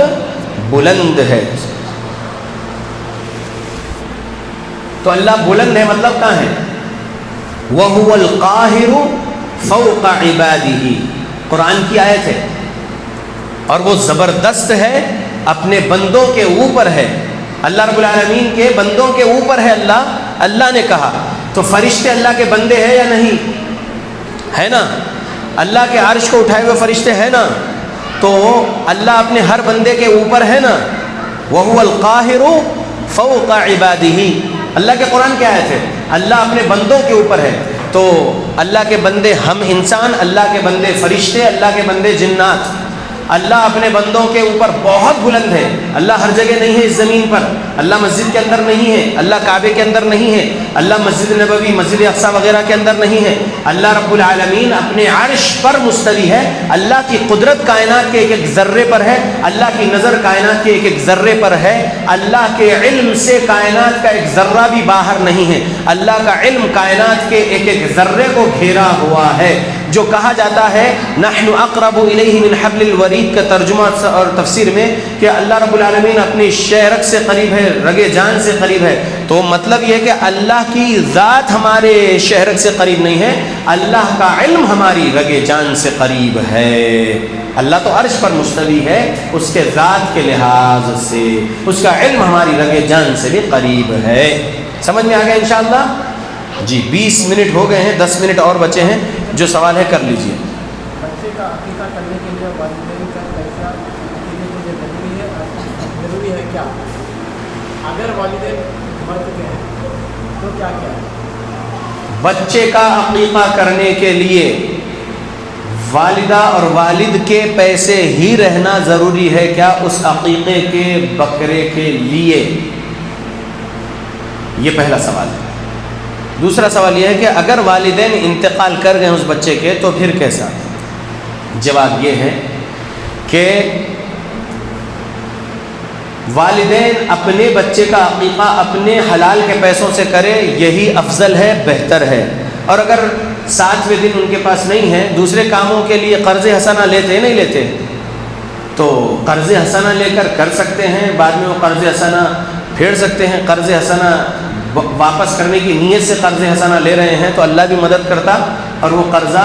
بلند ہے۔ تو اللہ بلند ہے، مطلب کہاں ہے؟ وَهُوَ الْقَاهِرُ فَوْقَ عِبَادِهِ، قرآن کی آیت ہے، اور وہ زبردست ہے اپنے بندوں کے اوپر ہے۔ اللہ رب العالمین کے بندوں کے اوپر ہے اللہ نے کہا، تو فرشتے اللہ کے بندے ہیں یا نہیں؟ ہے نا؟ اللہ کے عرش کو اٹھائے ہوئے فرشتے ہیں نا؟ تو اللہ اپنے ہر بندے کے اوپر ہے نا؟ وَهُوَ الْقَاهِرُ فَوْقَ عِبَادِهِ، اللہ کے قرآن کی آیت ہے، اللہ اپنے بندوں کے اوپر ہے۔ تو اللہ کے بندے ہم انسان، اللہ کے بندے فرشتے، اللہ کے بندے جنات، اللہ اپنے بندوں کے اوپر بہت بلند ہے۔ اللہ ہر جگہ نہیں ہے اس زمین پر، اللہ مسجد کے اندر نہیں ہے، اللہ کعبے کے اندر نہیں ہے، اللہ مسجد نبوی، مسجد اقصی وغیرہ کے اندر نہیں ہے۔ اللہ رب العالمین اپنے عرش پر مستوی ہے، اللہ کی قدرت کائنات کے ایک ایک ذرے پر ہے، اللہ کی نظر کائنات کے ایک ایک ذرے پر ہے، اللہ کے علم سے کائنات کا ایک ذرہ بھی باہر نہیں ہے، اللہ کا علم کائنات کے ایک ایک ذرے کو گھیرا ہوا ہے۔ جو کہا جاتا ہے نحن اقرب الیہ من حبل الورید کا ترجمہ اور تفسیر میں کہ اللہ رب العالمین اپنی شہرک سے قریب ہے، رگے جان سے قریب ہے، تو مطلب یہ کہ اللہ کی ذات ہمارے شہرک سے قریب نہیں ہے، اللہ کا علم ہماری رگے جان سے قریب ہے۔ اللہ تو عرش پر مستوی ہے، اس کے ذات کے لحاظ سے اس کا علم ہماری رگے جان سے بھی قریب ہے۔ سمجھ میں آ گیا انشاءاللہ؟ جی 20 منٹ ہو گئے ہیں، 10 منٹ اور بچے ہیں، جو سوال ہے کر لیجئے۔ بچے کا عقیقہ کرنے کے لیے والدین کا پیسہ ضروری ہے کیا؟ اگر والدین مر چکے ہیں تو کیا کیا ہے؟ بچے کا عقیقہ کرنے کے لیے والدہ اور والد کے پیسے ہی رہنا ضروری ہے کیا اس عقیقے کے بکرے کے لیے؟ یہ پہلا سوال ہے۔ دوسرا سوال یہ ہے کہ اگر والدین انتقال کر گئے اس بچے کے تو پھر کیسا؟ جواب یہ ہے کہ والدین اپنے بچے کا عقیقہ اپنے حلال کے پیسوں سے کرے، یہی افضل ہے، بہتر ہے۔ اور اگر 7ویں دن ان کے پاس نہیں ہے، دوسرے کاموں کے لیے قرض حسنہ لیتے نہیں لیتے، تو قرض حسنہ لے کر سکتے ہیں، بعد میں وہ قرض حسنہ پھیر سکتے ہیں۔ قرض حسنہ واپس کرنے کی نیت سے قرض حسنہ لے رہے ہیں تو اللہ بھی مدد کرتا اور وہ قرضہ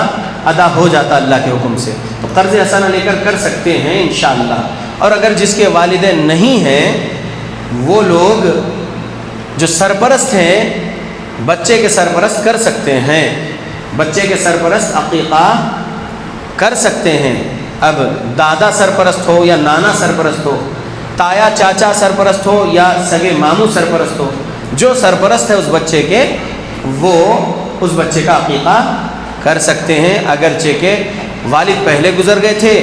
ادا ہو جاتا اللہ کے حکم سے، تو قرض حسنہ لے کر سکتے ہیں انشاءاللہ۔ اور اگر جس کے والدین نہیں ہیں، وہ لوگ جو سرپرست ہیں بچے کے سرپرست کر سکتے ہیں، بچے کے سرپرست عقیقہ کر سکتے ہیں۔ اب دادا سرپرست ہو یا نانا سرپرست ہو، تایا چاچا سرپرست ہو یا سگے ماموں سرپرست ہو، جو سرپرست ہے اس بچے کے، وہ اس بچے کا عقیقہ کر سکتے ہیں، اگرچہ کہ والد پہلے گزر گئے تھے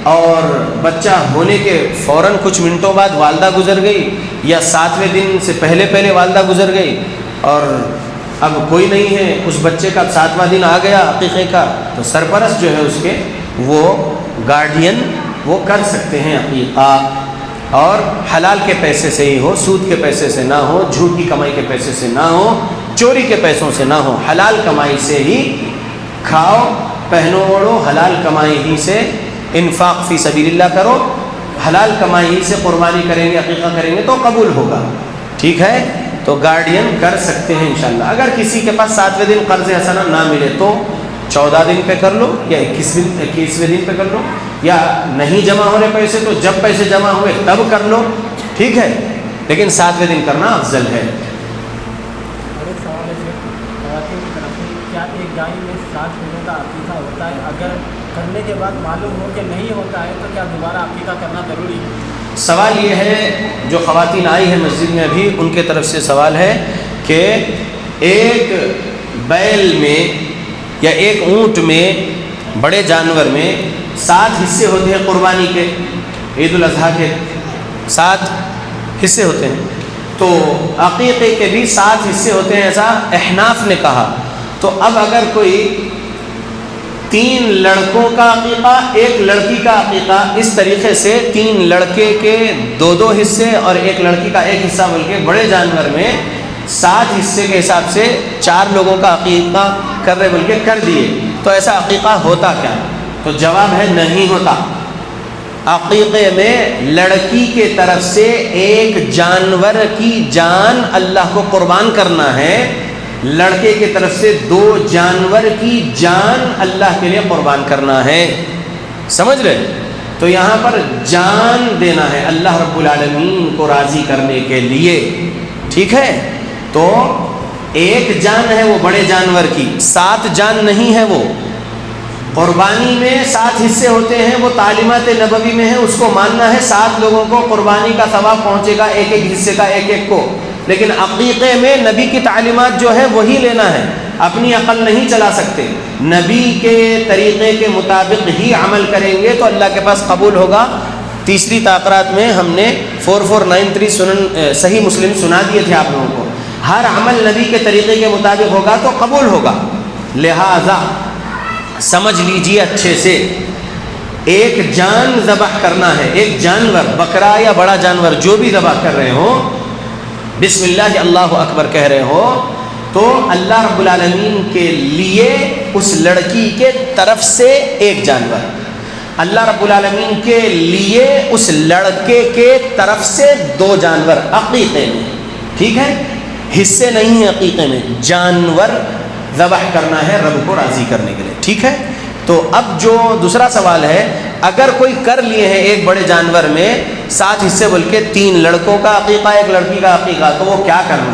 اور بچہ ہونے کے فوراً کچھ منٹوں بعد والدہ گزر گئی، یا 7ویں دن سے پہلے والدہ گزر گئی، اور اب کوئی نہیں ہے اس بچے کا، 7واں دن آ گیا عقیقے کا، تو سرپرست جو ہے اس کے، وہ گارڈین، وہ کر سکتے ہیں عقیقہ، اور حلال کے پیسے سے ہی ہو، سود کے پیسے سے نہ ہو، جھوٹ کی کمائی کے پیسے سے نہ ہو، چوری کے پیسوں سے نہ ہو، حلال کمائی سے ہی کھاؤ، پہنو، اوڑھو، حلال کمائی ہی سے انفاق فی سبیل اللہ کرو، حلال کمائی ہی سے قربانی کریں گے، عقیقہ کریں گے تو قبول ہوگا، ٹھیک ہے؟ تو گارڈین کر سکتے ہیں انشاءاللہ۔ اگر کسی کے پاس 7ویں دن قرض حسنہ نہ ملے تو 14 دن پہ کر لو، یا 21ویں دن پہ کر لو، یا نہیں جمع ہونے پیسے تو جب پیسے جمع ہوئے تب کر لو، ٹھیک ہے؟ لیکن 7ویں دن کرنا افضل ہے۔ اور ایک سوال ہے خواتین کی طرف سے، کیا ایک گائے میں 7 دنوں کا عقیقہ ہوتا ہے؟ اگر کرنے کے بعد معلوم ہو کہ نہیں ہوتا ہے تو کیا دوبارہ عقیقہ کرنا ضروری ہے؟ سوال یہ ہے، جو خواتین آئی ہیں مسجد میں ابھی، ان کے طرف سے سوال ہے کہ ایک بیل میں یا ایک اونٹ میں، بڑے جانور میں 7 حصے ہوتے ہیں قربانی کے، عید الاضحیٰ کے 7 حصے ہوتے ہیں، تو عقیقے کے بھی 7 حصے ہوتے ہیں، ایسا احناف نے کہا۔ تو اب اگر کوئی 3 لڑکوں کا عقیقہ، 1 لڑکی کا عقیقہ، اس طریقے سے 3 لڑکے کے 2 حصے اور 1 لڑکی کا 1 حصہ، بلکہ بڑے جانور میں 7 حصے کے حساب سے 4 لوگوں کا عقیقہ کر رہے، بلکہ کر دیے، تو ایسا عقیقہ ہوتا کیا؟ تو جواب ہے نہیں ہوتا۔ عقیقے میں لڑکی کے طرف سے 1 جانور کی جان اللہ کو قربان کرنا ہے، لڑکے کی طرف سے 2 جانور کی جان اللہ کے لیے قربان کرنا ہے، سمجھ رہے؟ تو یہاں پر جان دینا ہے اللہ رب العالمین کو راضی کرنے کے لیے، ٹھیک ہے؟ تو 1 جان ہے وہ بڑے جانور کی، 7 جان نہیں ہے وہ۔ قربانی میں 7 حصے ہوتے ہیں، وہ تعلیمات نبوی میں ہے، اس کو ماننا ہے، 7 لوگوں کو قربانی کا ثواب پہنچے گا، 1 حصے کا 1 کو، لیکن عقیقے میں نبی کی تعلیمات جو ہے وہی لینا ہے، اپنی عقل نہیں چلا سکتے، نبی کے طریقے کے مطابق ہی عمل کریں گے تو اللہ کے پاس قبول ہوگا۔ تیسری تاقرات میں ہم نے 4493 صحیح مسلم سنا دیے تھے آپ لوگوں کو، ہر عمل نبی کے طریقے کے مطابق ہوگا تو قبول ہوگا۔ لہذا سمجھ لیجیے اچھے سے، ایک جان ذبح کرنا ہے، ایک جانور، بکرا یا بڑا جانور جو بھی ذبح کر رہے ہو، بسم اللہ اللہ اکبر کہہ رہے ہو، تو اللہ رب العالمین کے لیے اس لڑکی کے طرف سے ایک جانور، اللہ رب العالمین کے لیے اس لڑکے کے طرف سے 2 جانور عقیقے میں، ٹھیک ہے، حصے نہیں ہیں عقیقے میں، جانور ذبح کرنا ہے رب کو راضی کرنے کے لیے، ٹھیک ہے۔ تو اب جو دوسرا سوال ہے، اگر کوئی کر لیے ہیں ایک بڑے جانور میں 7 حصے بول کے 3 لڑکوں کا عقیقہ 1 لڑکی کا عقیقہ، تو وہ کیا کرنا؟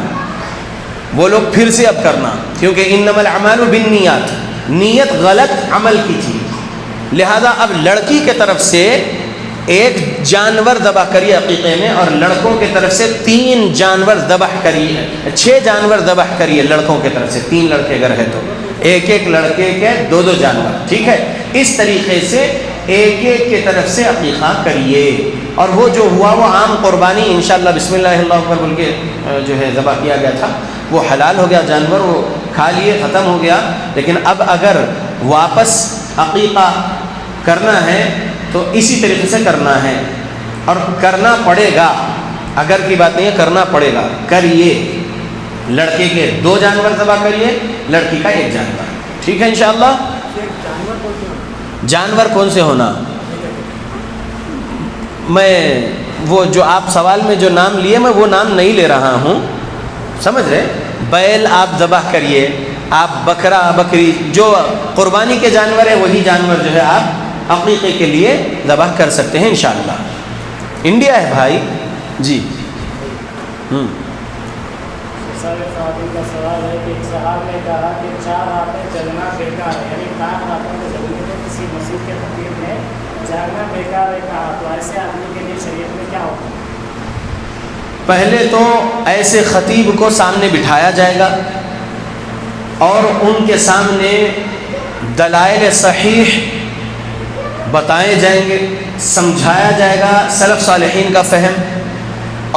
وہ لوگ پھر سے اب کرنا، کیونکہ انما الاعمال بالنیات، نیت غلط عمل کی تھی، لہذا اب لڑکی کے طرف سے 1 جانور ذبح کریے عقیقے میں، اور لڑکوں کی طرف سے 3 جانور ذبح کریے، 6 جانور ذبح کریے لڑکوں کی طرف سے، 3 لڑکے اگر ہے تو ایک لڑکے کے 2 جانور، ٹھیک ہے۔ اس طریقے سے ایک کی طرف سے عقیقہ کریے، اور وہ جو ہوا وہ عام قربانی انشاءاللہ بسم اللہ اللہ اکبر بول کے جو ہے ذبح کیا گیا تھا، وہ حلال ہو گیا جانور، وہ کھا لیے، ختم ہو گیا۔ لیکن اب اگر واپس عقیقہ کرنا ہے تو اسی طریقے سے کرنا ہے، اور کرنا پڑے گا، اگر کی بات نہیں ہے، کرنا پڑے گا، کریے، لڑکے کے 2 جانور ذبح کریے، لڑکی کا 1 جانور، ٹھیک ہے انشاءاللہ۔ جانور کون سے ہونا؟ میں وہ جو آپ سوال میں جو نام لیے میں وہ نام نہیں لے رہا ہوں، سمجھ رہے؟ بیل آپ ذبح کریے، آپ بکرا بکری جو قربانی کے جانور ہیں وہی جانور جو ہے آپ عقیقے کے لیے ذبح کر سکتے ہیں انشاءاللہ۔ انڈیا ہے بھائی جی۔ صاحب کا سوال ہے کہ ایک صاحب نے کہا کہ 4 راتیں جگنا بیکار ہے، یعنی 5 راتوں میں جگنے میں کسی مسجد کے خطیب نے جاگنا بیکار ہے کہا، تو ایسے آدمی کے لیے شریعت میں کیا ہوتا ہے؟ پہلے تو ایسے خطیب کو سامنے بٹھایا جائے گا اور ان کے سامنے دلائل صحیح بتائے جائیں گے، سمجھایا جائے گا سلف صالحین کا فہم،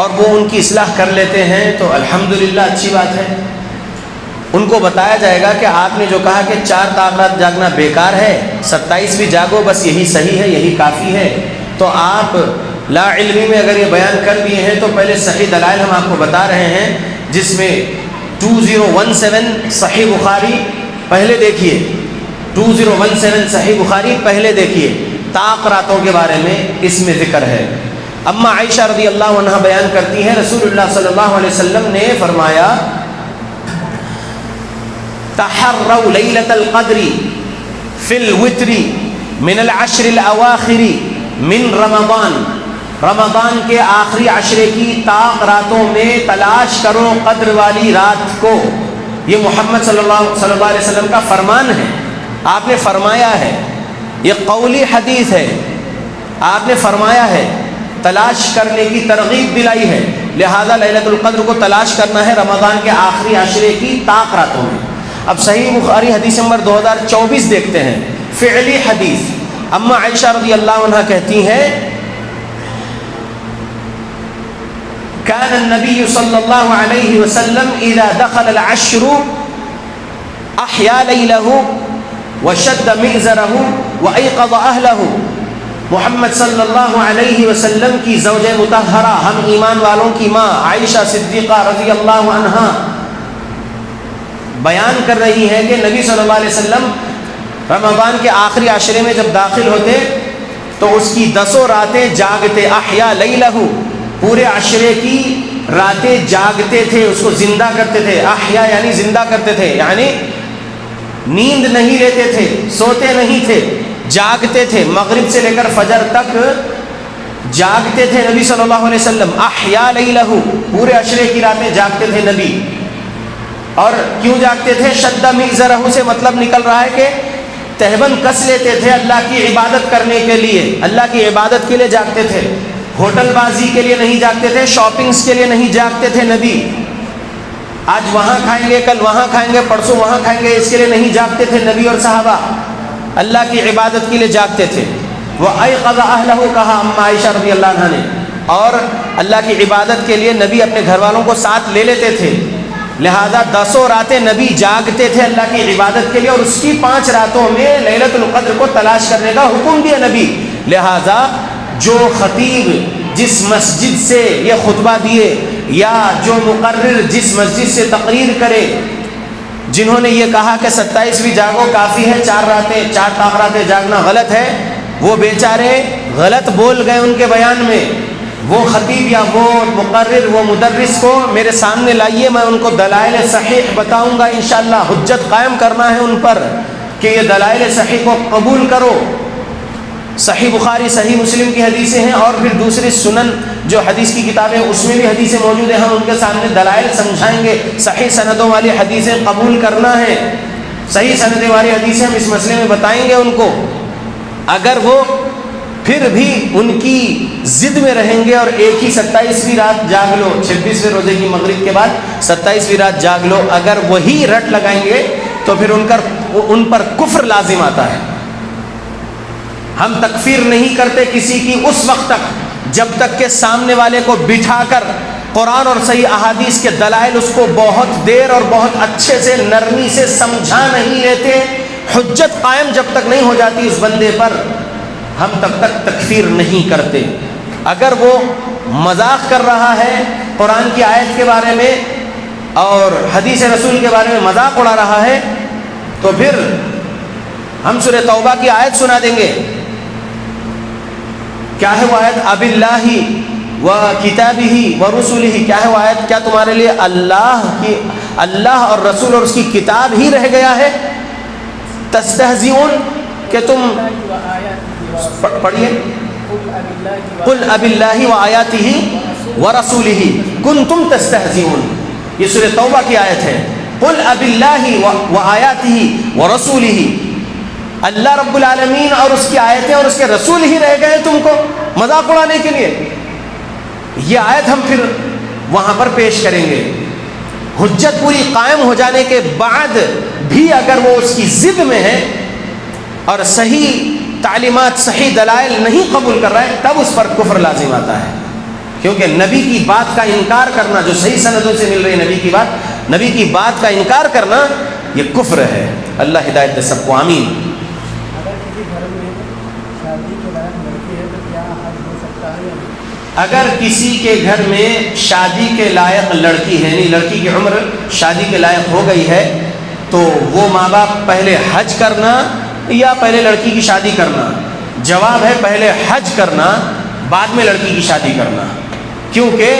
اور وہ ان کی اصلاح کر لیتے ہیں تو الحمدللہ اچھی بات ہے۔ ان کو بتایا جائے گا کہ آپ نے جو کہا کہ 4 رات جاگنا بیکار ہے، 27 بھی جاگو، بس یہی صحیح ہے، یہی کافی ہے۔ تو آپ لا علمی میں اگر یہ بیان کر دیے ہیں تو پہلے صحیح دلائل ہم آپ کو بتا رہے ہیں، جس میں 2017 صحیح بخاری پہلے دیکھیے، 2017 صحیح بخاری پہلے دیکھیے، طاق راتوں کے بارے میں اس میں ذکر ہے۔ اما عائشہ رضی اللہ عنہا بیان کرتی ہیں رسول اللہ صلی اللہ علیہ وسلم نے فرمایا تحروا لیلۃ القدر فی الوتر من العشر الاواخر من رمضان، رمضان کے آخری عشرے کی طاق راتوں میں تلاش کرو قدر والی رات کو۔ یہ محمد صلی اللہ علیہ وسلم کا فرمان ہے، آپ نے فرمایا ہے، یہ قولی حدیث ہے، آپ نے فرمایا ہے، تلاش کرنے کی ترغیب دلائی ہے، لہذا لیلۃ القدر کو تلاش کرنا ہے رمضان کے آخری عشرے کی طاق راتوں میں۔ اب صحیح بخاری حدیث نمبر 2024 دیکھتے ہیں، فعلی حدیث۔ اما عائشہ رضی اللہ عنہا کہتی ہیں كان النبي صلى الله عليه وسلم إذا دخل العشر أحيا ليله وشد مئزره وأيقظ أهله۔ محمد صلی اللہ علیہ وسلم کی زوج مطہرہ، ہم ایمان والوں کی ماں عائشہ صدیقہ رضی اللہ عنہا بیان کر رہی ہے کہ نبی صلی اللہ علیہ وسلم رمضان کے آخری عشرے میں جب داخل ہوتے تو اس کی 10 راتیں جاگتے، احیا لیلہ، پورے عشرے کی راتیں جاگتے تھے، اس کو زندہ کرتے تھے۔ احیا یعنی زندہ کرتے تھے، یعنی نیند نہیں لیتے تھے، سوتے نہیں تھے، جاگتے تھے، مغرب سے لے کر فجر تک جاگتے تھے نبی صلی اللہ علیہ وسلم۔ احیا لیلہ، پورے عشرے کی راتیں جاگتے تھے نبی۔ اور کیوں جاگتے تھے؟ شد مئزرہ سے مطلب نکل رہا ہے کہ تہبند کس لیتے تھے اللہ کی عبادت کرنے کے لیے، اللہ کی عبادت کے لیے جاگتے تھے۔ ہوٹل بازی کے لیے نہیں جاگتے تھے، شاپنگز کے لیے نہیں جاگتے تھے نبی، آج وہاں کھائیں گے، کل وہاں کھائیں گے، پرسوں وہاں کھائیں گے، اس کے لیے نہیں جاگتے تھے نبی اور صحابہ، اللہ کی عبادت کے لیے جاگتے تھے۔ وَأَيْقَظَ أَهْلَهُ کہا اما عائشہ رضی اللہ عنہ نے، اور اللہ کی عبادت کے لیے نبی اپنے گھر والوں کو ساتھ لے لیتے تھے، لہذا 10 راتیں نبی جاگتے تھے اللہ کی عبادت کے لیے، اور اس کی 5 راتوں میں لیلۃ القدر کو تلاش کرنے کا حکم دیا نبی۔ لہذا جو خطیب جس مسجد سے یہ خطبہ دیے یا جو مقرر جس مسجد سے تقریر کرے، جنہوں نے یہ کہا کہ 27ویں جاگو کافی ہے، 4 راتیں جاگنا غلط ہے، وہ بیچارے غلط بول گئے ان کے بیان میں۔ وہ خطیب یا وہ مقرر، وہ مدرس کو میرے سامنے لائیے، میں ان کو دلائل صحیح بتاؤں گا انشاءاللہ، حجت قائم کرنا ہے ان پر کہ یہ دلائل صحیح کو قبول کرو۔ صحیح بخاری، صحیح مسلم کی حدیثیں ہیں، اور پھر دوسری سنن جو حدیث کی کتابیں اس میں بھی حدیثیں موجود ہیں، ہم ان کے سامنے دلائل سمجھائیں گے۔ صحیح سندوں والی حدیثیں قبول کرنا ہے، صحیح سندیں والی حدیثیں ہم اس مسئلے میں بتائیں گے ان کو۔ اگر وہ پھر بھی ان کی ضد میں رہیں گے اور ایک ہی 27ویں رات جاگ لو، 26ویں روزے کی مغرب کے بعد 27ویں رات جاگ لو، اگر وہی رٹ لگائیں گے تو پھر ان پر کفر لازم آتا ہے۔ ہم تکفیر نہیں کرتے کسی کی اس وقت تک جب تک کہ سامنے والے کو بٹھا کر قرآن اور صحیح احادیث کے دلائل اس کو بہت دیر اور بہت اچھے سے نرمی سے سمجھا نہیں لیتے، حجت قائم جب تک نہیں ہو جاتی اس بندے پر، ہم تب تک تکفیر نہیں کرتے۔ اگر وہ مذاق کر رہا ہے قرآن کی آیت کے بارے میں اور حدیث رسول کے بارے میں مذاق اڑا رہا ہے تو پھر ہم سورہ توبہ کی آیت سنا دیں گے۔ کیا ہے وہ آیت؟ اب اللہ و کتابہ و رسولہ، کیا ہے وہ آیت؟ کیا تمہارے لیے اللہ اور رسول اور اس کی کتاب ہی رہ گیا ہے؟ تستہزئون، کہ تم پڑھیے، قل اب اللہ و آیاتہ و رسولہ کنتم تستہزئون، یہ سورہ توبہ کی آیت ہے۔ قل اب اللہ و آیاتہ و رسولہ، اللہ رب العالمین اور اس کی آیتیں اور اس کے رسول ہی رہ گئے تم کو مذاق اڑانے کے لیے۔ یہ آیت ہم پھر وہاں پر پیش کریں گے۔ حجت پوری قائم ہو جانے کے بعد بھی اگر وہ اس کی ضد میں ہے اور صحیح تعلیمات، صحیح دلائل نہیں قبول کر رہا ہے، تب اس پر کفر لازم آتا ہے، کیونکہ نبی کی بات کا انکار کرنا، جو صحیح سندوں سے مل رہی نبی کی بات کا انکار کرنا، یہ کفر ہے۔ اللہ ہدایت دے سب کو، آمین۔ اگر کسی کے گھر میں شادی کے لائق لڑکی ہے، یعنی لڑکی کی عمر شادی کے لائق ہو گئی ہے، تو وہ ماں باپ پہلے حج کرنا یا پہلے لڑکی کی شادی کرنا؟ جواب ہے پہلے حج کرنا، بعد میں لڑکی کی شادی کرنا، کیونکہ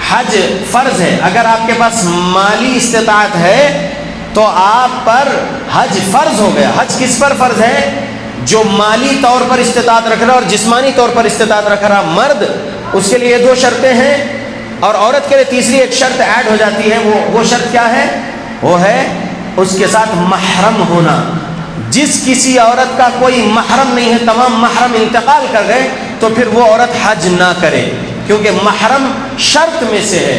حج فرض ہے۔ اگر آپ کے پاس مالی استطاعت ہے تو آپ پر حج فرض ہو گیا۔ حج کس پر فرض ہے؟ جو مالی طور پر استطاعت رکھ رہا اور جسمانی طور پر استطاعت رکھ رہا مرد، اس کے لیے یہ 2 شرطیں ہیں، اور عورت کے لیے تیسری ایک شرط ایڈ ہو جاتی ہے۔ وہ شرط کیا ہے؟ وہ ہے اس کے ساتھ محرم ہونا۔ جس کسی عورت کا کوئی محرم نہیں ہے، تمام محرم انتقال کر گئے، تو پھر وہ عورت حج نہ کرے، کیونکہ محرم شرط میں سے ہے۔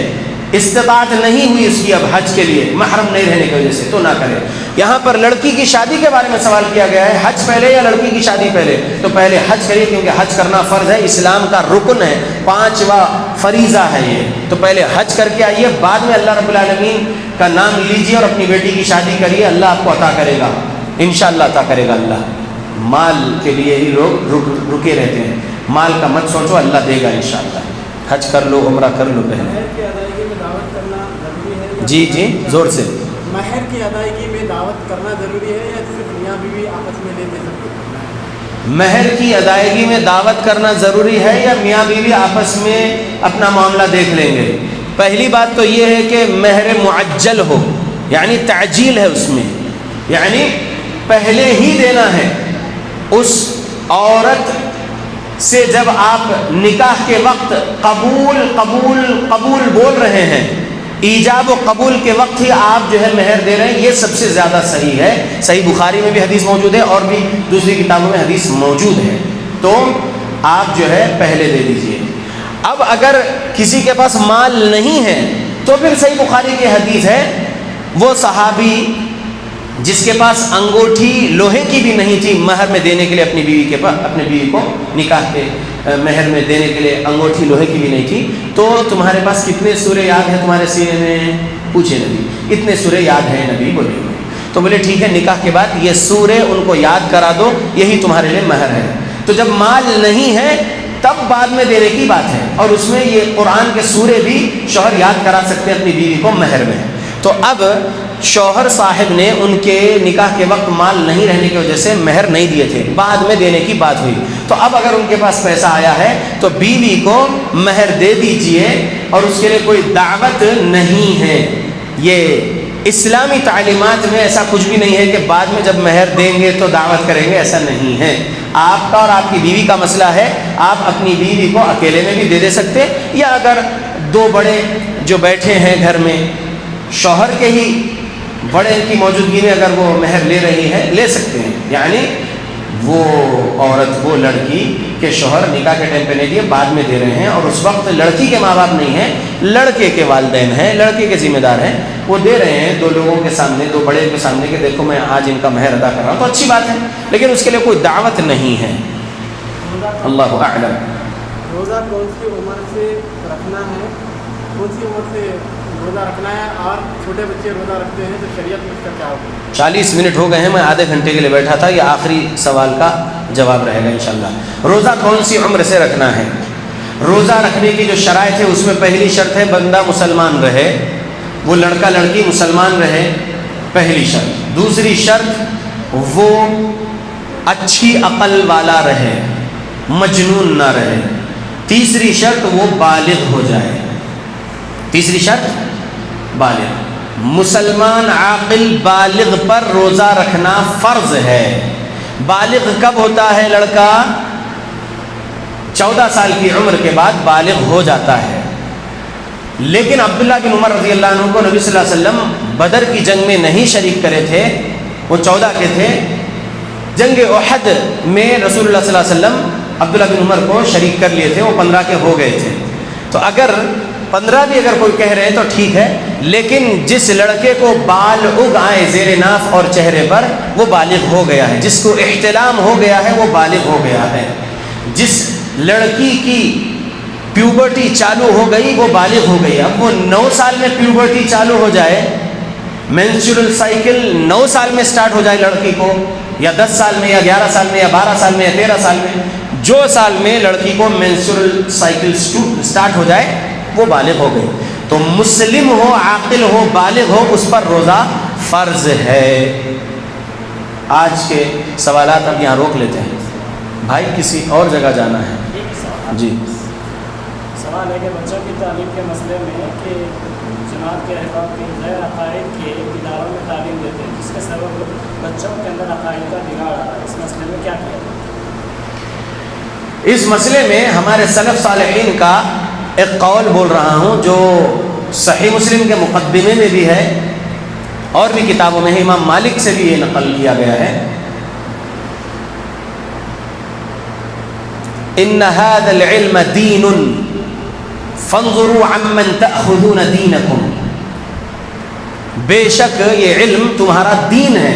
استطاعت نہیں ہوئی اس کی اب حج کے لیے، محرم نہیں رہنے کی وجہ سے، تو نہ کرے۔ یہاں پر لڑکی کی شادی کے بارے میں سوال کیا گیا ہے، حج پہلے یا لڑکی کی شادی پہلے؟ تو پہلے حج کریے، کیونکہ حج کرنا فرض ہے، اسلام کا رکن ہے، 5واں فریضہ ہے یہ۔ تو پہلے حج کر کے آئیے، بعد میں اللہ رب العالمین کا نام لیجیے اور اپنی بیٹی کی شادی کریے، اللہ آپ کو عطا کرے گا، انشاءاللہ عطا کرے گا اللہ۔ مال کے لیے ہی لوگ رکے رہتے ہیں، مال کا مت سوچو، اللہ دے گا انشاءاللہ۔ حج کر لو، عمرہ کر لو پہلے۔ جی زور سے۔ مہر کی ادائیگی میں دعوت کرنا ضروری ہے یا صرف میاں بیوی آپس میں لے سکتے ہیں؟ مہر کی ادائیگی میں دعوت کرنا ضروری ہے یا میاں بیوی آپس میں اپنا معاملہ دیکھ لیں گے؟ پہلی بات تو یہ ہے کہ مہر معجل ہو، یعنی تعجیل ہے اس میں، یعنی پہلے ہی دینا ہے۔ اس عورت سے جب آپ نکاح کے وقت قبول قبول قبول بول رہے ہیں، ایجاب و قبول کے وقت ہی آپ جو ہے مہر دے رہے ہیں، یہ سب سے زیادہ صحیح ہے۔ صحیح بخاری میں بھی حدیث موجود ہے اور بھی دوسری کتابوں میں حدیث موجود ہے۔ تو آپ جو ہے پہلے دے دیجئے۔ اب اگر کسی کے پاس مال نہیں ہے تو پھر صحیح بخاری کی حدیث ہے، وہ صحابی جس کے پاس انگوٹھی لوہے کی بھی نہیں تھی مہر میں دینے کے لیے، اپنی بیوی کو نکاح کے مہر میں دینے کے لیے انگوٹھی لوہے کی بھی نہیں تھی، تو تمہارے پاس کتنے سورے یاد ہیں تمہارے سینے میں؟ پوچھے نبی۔ اتنے سورے یاد ہیں نبی بولے۔ تو بولے ٹھیک ہے، نکاح کے بعد یہ سورے ان کو یاد کرا دو، یہی تمہارے لیے مہر ہے۔ تو جب مال نہیں ہے تب بعد میں دینے کی بات ہے، اور اس میں یہ قرآن کے سورے بھی شوہر یاد کرا سکتے ہیں اپنی بیوی کو مہر میں۔ تو اب شوہر صاحب نے ان کے نکاح کے وقت مال نہیں رہنے کی وجہ سے مہر نہیں دیے تھے، بعد میں دینے کی بات ہوئی، تو اب اگر ان کے پاس پیسہ آیا ہے تو بیوی کو مہر دے دیجئے، اور اس کے لیے کوئی دعوت نہیں ہے۔ یہ اسلامی تعلیمات میں ایسا کچھ بھی نہیں ہے کہ بعد میں جب مہر دیں گے تو دعوت کریں گے، ایسا نہیں ہے۔ آپ کا اور آپ کی بیوی کا مسئلہ ہے، آپ اپنی بیوی کو اکیلے میں بھی دے سکتے، یا اگر دو بڑے جو بیٹھے ہیں گھر میں، شوہر کے ہی بڑے کی موجودگی میں اگر وہ مہر لے رہی ہے لے سکتے ہیں، یعنی وہ عورت وہ لڑکی کے شوہر نکاح کے ٹائم پہ نہیں دیے، بعد میں دے رہے ہیں، اور اس وقت لڑکی کے ماں باپ نہیں ہیں، لڑکے کے والدین ہیں، لڑکے کے ذمہ دار ہیں، وہ دے رہے ہیں دو لوگوں کے سامنے، دو بڑے کے سامنے کہ دیکھو میں آج ان کا مہر ادا کر رہا ہوں، تو اچھی بات ہے، لیکن اس کے لیے کوئی دعوت نہیں ہے۔ اللہ اعلم۔ روزہ کون سی عمر سے رکھنا ہے، کون سی عمر سے روزہ رکھنا ہے، اور چھوٹے بچے روزہ رکھتے ہیں تو شریعت میں اس کا کیا ہوگا؟ 40 منٹ ہو گئے ہیں، میں آدھے گھنٹے کے لیے بیٹھا تھا، یہ آخری سوال کا جواب رہے گا انشاءاللہ۔ روزہ کون سی عمر سے رکھنا ہے؟ روزہ رکھنے کی جو شرائط ہے اس میں پہلی شرط ہے بندہ مسلمان رہے، وہ لڑکا لڑکی مسلمان رہے، پہلی شرط۔ دوسری شرط وہ اچھی عقل والا رہے، مجنون نہ رہے۔ تیسری شرط وہ بالغ ہو جائے۔ تیسری شرط بالغ، مسلمان عاقل بالغ پر روزہ رکھنا فرض ہے۔ بالغ کب ہوتا ہے لڑکا؟ 14 سال کی عمر کے بعد بالغ ہو جاتا ہے۔ لیکن عبداللہ بن عمر رضی اللہ عنہ کو نبی صلی اللہ علیہ وسلم بدر کی جنگ میں نہیں شریک کرے تھے، وہ 14 کے تھے۔ جنگ احد میں رسول اللہ صلی اللہ علیہ وسلم عبداللہ بن عمر کو شریک کر لیے تھے، وہ 15 کے ہو گئے تھے۔ تو اگر 15 بھی اگر کوئی کہہ رہے ہیں تو ٹھیک ہے، لیکن جس لڑکے کو بال اگ آئے زیر ناف اور چہرے پر وہ بالغ ہو گیا ہے، جس کو احتلام ہو گیا ہے وہ بالغ ہو گیا ہے، جس لڑکی کی پیوبرٹی چالو ہو گئی وہ بالغ ہو گئی۔ اب وہ 9 سال میں پیوبرٹی چالو ہو جائے، مینسٹرل سائیکل 9 سال میں سٹارٹ ہو جائے لڑکی کو، یا 10 سال میں، یا 11 سال میں، یا 12 سال میں، یا 13 سال میں، جو سال میں لڑکی کو مینسٹرل سائیکل سٹارٹ ہو جائے وہ بالغ ہو گئی۔ تو مسلم ہو، عاقل ہو، بالغ ہو، اس پر روزہ فرض ہے۔ آج کے سوالات اب یہاں روک لیتے ہیں، بھائی کسی اور جگہ جانا ہے۔ جی سوال ہے کہ بچوں کی تعلیم کے مسئلے میں کہ جماعت کے احباب کے غیر عقائد کے اداروں میں تعلیم دیتے ہیں، جس کے سبب بچوں کے اندر عقائد کا بگاڑ آ رہا ہے، اس مسئلے میں کیا کیا جائے؟ اس مسئلے میں ہمارے سلف صالحین کا ایک قول بول رہا ہوں جو صحیح مسلم کے مقدمے میں بھی ہے اور بھی کتابوں میں ہے، امام مالک سے بھی یہ نقل کیا گیا ہے۔ ان هذا العلم دین فانظروا عمن تأخذون دینکم، بے شک یہ علم تمہارا دین ہے،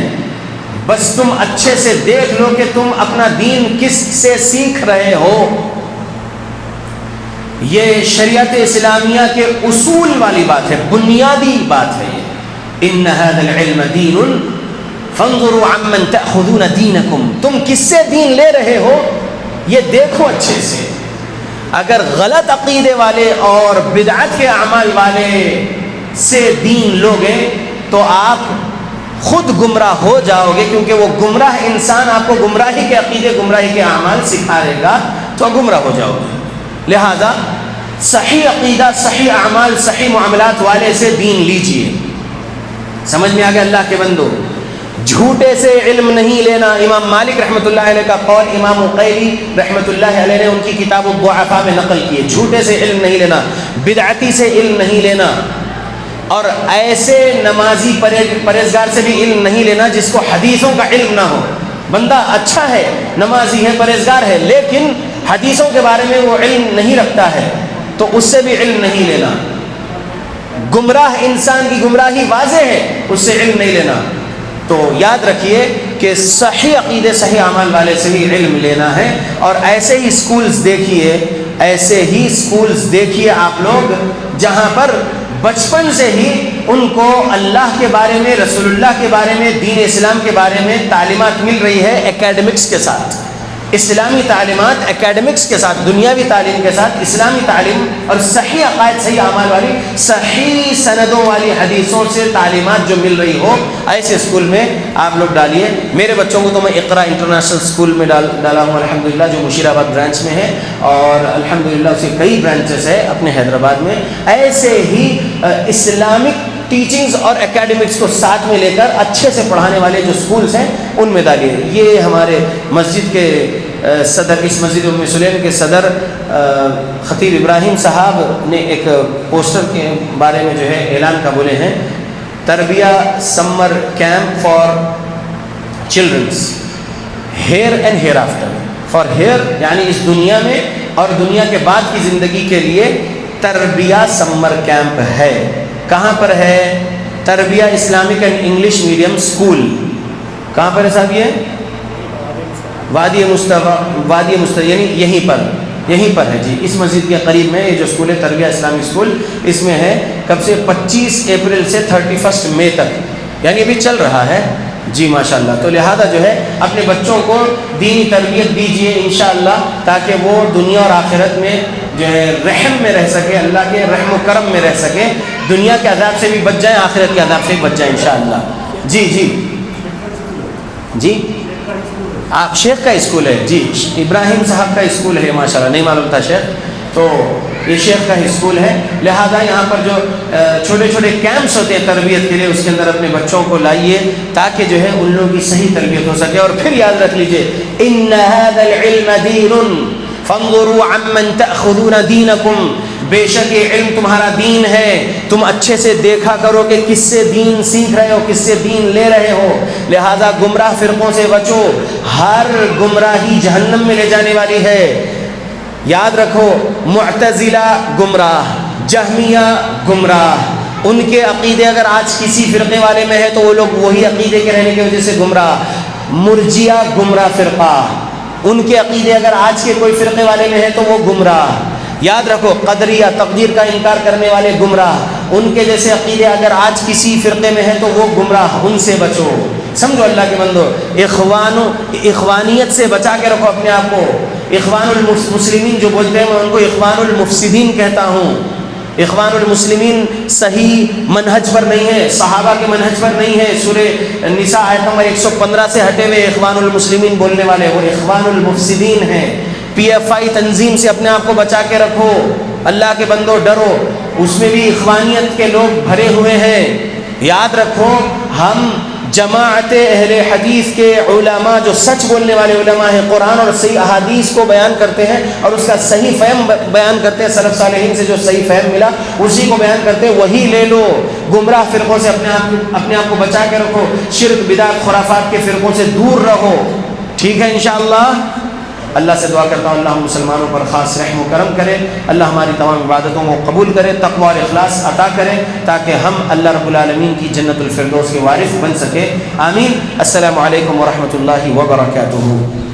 بس تم اچھے سے دیکھ لو کہ تم اپنا دین کس سے سیکھ رہے ہو۔ یہ شریعت اسلامیہ کے اصول والی بات ہے، بنیادی بات ہے یہ۔ ان هذا العلم دین فانظروا عمن تأخذون دینکم، تم کس سے دین لے رہے ہو یہ دیکھو اچھے سے۔ اگر غلط عقیدے والے اور بدعت کے اعمال والے سے دین لوگے تو آپ خود گمراہ ہو جاؤ گے، کیونکہ وہ گمراہ انسان آپ کو گمراہی کے عقیدے، گمراہی کے اعمال سکھائے گا تو گمراہ ہو جاؤ گے۔ لہذا صحیح عقیدہ، صحیح اعمال، صحیح معاملات والے سے دین لیجئے۔ سمجھ میں آ گیا اللہ کے بندو؟ جھوٹے سے علم نہیں لینا۔ امام مالک رحمۃ اللہ علیہ کا قول امام عقیلی رحمۃ اللہ علیہ نے ان کی کتاب الضعفاء میں نقل کیے، جھوٹے سے علم نہیں لینا، بدعتی سے علم نہیں لینا، اور ایسے نمازی پرہیزگار سے بھی علم نہیں لینا جس کو حدیثوں کا علم نہ ہو۔ بندہ اچھا ہے، نمازی ہے، پرہیزگار ہے، لیکن حدیثوں کے بارے میں وہ علم نہیں رکھتا ہے تو اس سے بھی علم نہیں لینا. گمراہ انسان کی گمراہی واضح ہے، اس سے علم نہیں لینا. تو یاد رکھیے کہ صحیح عقیدے صحیح اعمال والے سے ہی علم لینا ہے. اور ایسے ہی اسکولز دیکھیے آپ لوگ جہاں پر بچپن سے ہی ان کو اللہ کے بارے میں، رسول اللہ کے بارے میں، دین اسلام کے بارے میں تعلیمات مل رہی ہے اکیڈمکس کے ساتھ، اسلامی تعلیمات اکیڈمکس کے ساتھ، دنیاوی تعلیم کے ساتھ اسلامی تعلیم اور صحیح عقائد صحیح اعمال والی صحیح سندوں والی حدیثوں سے تعلیمات جو مل رہی ہو، ایسے اسکول میں آپ لوگ ڈالیے. میرے بچوں کو تو میں اقرا انٹرنیشنل اسکول میں ڈالا ہوں الحمدللہ، جو مشیر آباد برانچ میں ہے، اور الحمدللہ اس کے کئی برانچز ہے اپنے حیدرآباد میں. ایسے ہی اسلامک ٹیچنگز اور اکیڈمکس کو ساتھ میں لے کر اچھے سے پڑھانے والے جو اسکولز ہیں ان میں ڈالیے. یہ ہمارے مسجد کے صدر، اس مسجد ام سلیم کے صدر خطیب ابراہیم صاحب نے ایک پوسٹر کے بارے میں جو ہے اعلان کا بولے ہیں، Tarbiyah summer camp for childrens here and hereafter. For here یعنی اس دنیا میں اور دنیا کے بعد کی زندگی کے لیے تربیہ سمر کیمپ ہے. کہاں پر ہے؟ Tarbiyah Islamic and English medium school. کہاں پر ہے صاحب؟ یہ وادی مصطفیٰ یعنی یہیں پر ہے جی، اس مسجد کے قریب میں یہ جو اسکول ہے تربیہ اسلامی اسکول، اس میں ہے کب سے 25 اپریل سے 31 مئی تک، یعنی ابھی چل رہا ہے جی ماشاءاللہ. تو لہذا جو ہے اپنے بچوں کو دینی تربیت دیجیے انشاءاللہ، تاکہ وہ دنیا اور آخرت میں جو ہے رحم میں رہ سکے، اللہ کے رحم و کرم میں رہ سکے، دنیا کے عذاب سے بھی بچ جائیں، آخرت کے عذاب سے بھی بچ جائیں انشاءاللہ. جی آپ شیخ کا اسکول ہے جی، ابراہیم صاحب کا اسکول ہے ماشاءاللہ، نہیں معلوم تھا شیخ، تو یہ شیخ کا اسکول ہے. لہذا یہاں پر جو چھوٹے چھوٹے کیمپس ہوتے ہیں تربیت کے لیے، اس کے اندر اپنے بچوں کو لائیے تاکہ جو ہے ان لوگوں کی صحیح تربیت ہو سکے. اور پھر یاد رکھ لیجئے، ان هذا العلم دین فانظروا عمن تأخذون دینکم، بے شک یہ علم تمہارا دین ہے، تم اچھے سے دیکھا کرو کہ کس سے دین سیکھ رہے ہو، کس سے دین لے رہے ہو. لہذا گمراہ فرقوں سے بچو، ہر گمراہی جہنم میں لے جانے والی ہے. یاد رکھو، معتزلہ گمراہ، جہمیہ گمراہ، ان کے عقیدے اگر آج کسی فرقے والے میں ہے تو وہ لوگ وہی عقیدے کے رہنے کی وجہ سے گمراہ. مرجیہ گمراہ فرقہ، ان کے عقیدے اگر آج کے کوئی فرقے والے میں ہے تو وہ گمراہ. یاد رکھو، قدریہ تقدیر کا انکار کرنے والے گمراہ، ان کے جیسے عقیدے اگر آج کسی فرقے میں ہے تو وہ گمراہ، ان سے بچو. سمجھو اللہ کے بندو، اخوانیت سے بچا کے رکھو اپنے آپ کو. اخوان المسلمین جو بولتے ہیں میں ان کو اخوان المفسدین کہتا ہوں. اخوان المسلمین صحیح منہج پر نہیں ہے، صحابہ کے منہج پر نہیں ہے. سورہ نساء آیت نمبر 115 سے ہٹے ہوئے اخوان المسلمین بولنے والے وہ اخوان المفسدین ہیں. پی ایف آئی تنظیم سے اپنے آپ کو بچا کے رکھو. اللہ کے بندو ڈرو، اس میں بھی اخوانیت کے لوگ بھرے ہوئے ہیں. یاد رکھو، ہم جماعت اہل حدیث کے علماء جو سچ بولنے والے علماء ہیں، قرآن اور صحیح احادیث کو بیان کرتے ہیں اور اس کا صحیح فہم بیان کرتے ہیں، سلف صالحین سے جو صحیح فہم ملا اسی کو بیان کرتے ہیں، وہی لے لو. گمراہ فرقوں سے اپنے آپ کو بچا کے رکھو، شرک بدعت خرافات کے فرقوں سے دور رہو. ٹھیک ہے انشاءاللہ. اللہ سے دعا کرتا ہوں اللہ ہم مسلمانوں پر خاص رحم و کرم کرے، اللہ ہماری تمام عبادتوں کو قبول کرے، تقوی اور اخلاص عطا کرے تاکہ ہم اللہ رب العالمین کی جنت الفردوس کے وارث بن سکے. آمین. السلام علیکم ورحمۃ اللہ وبرکاتہ.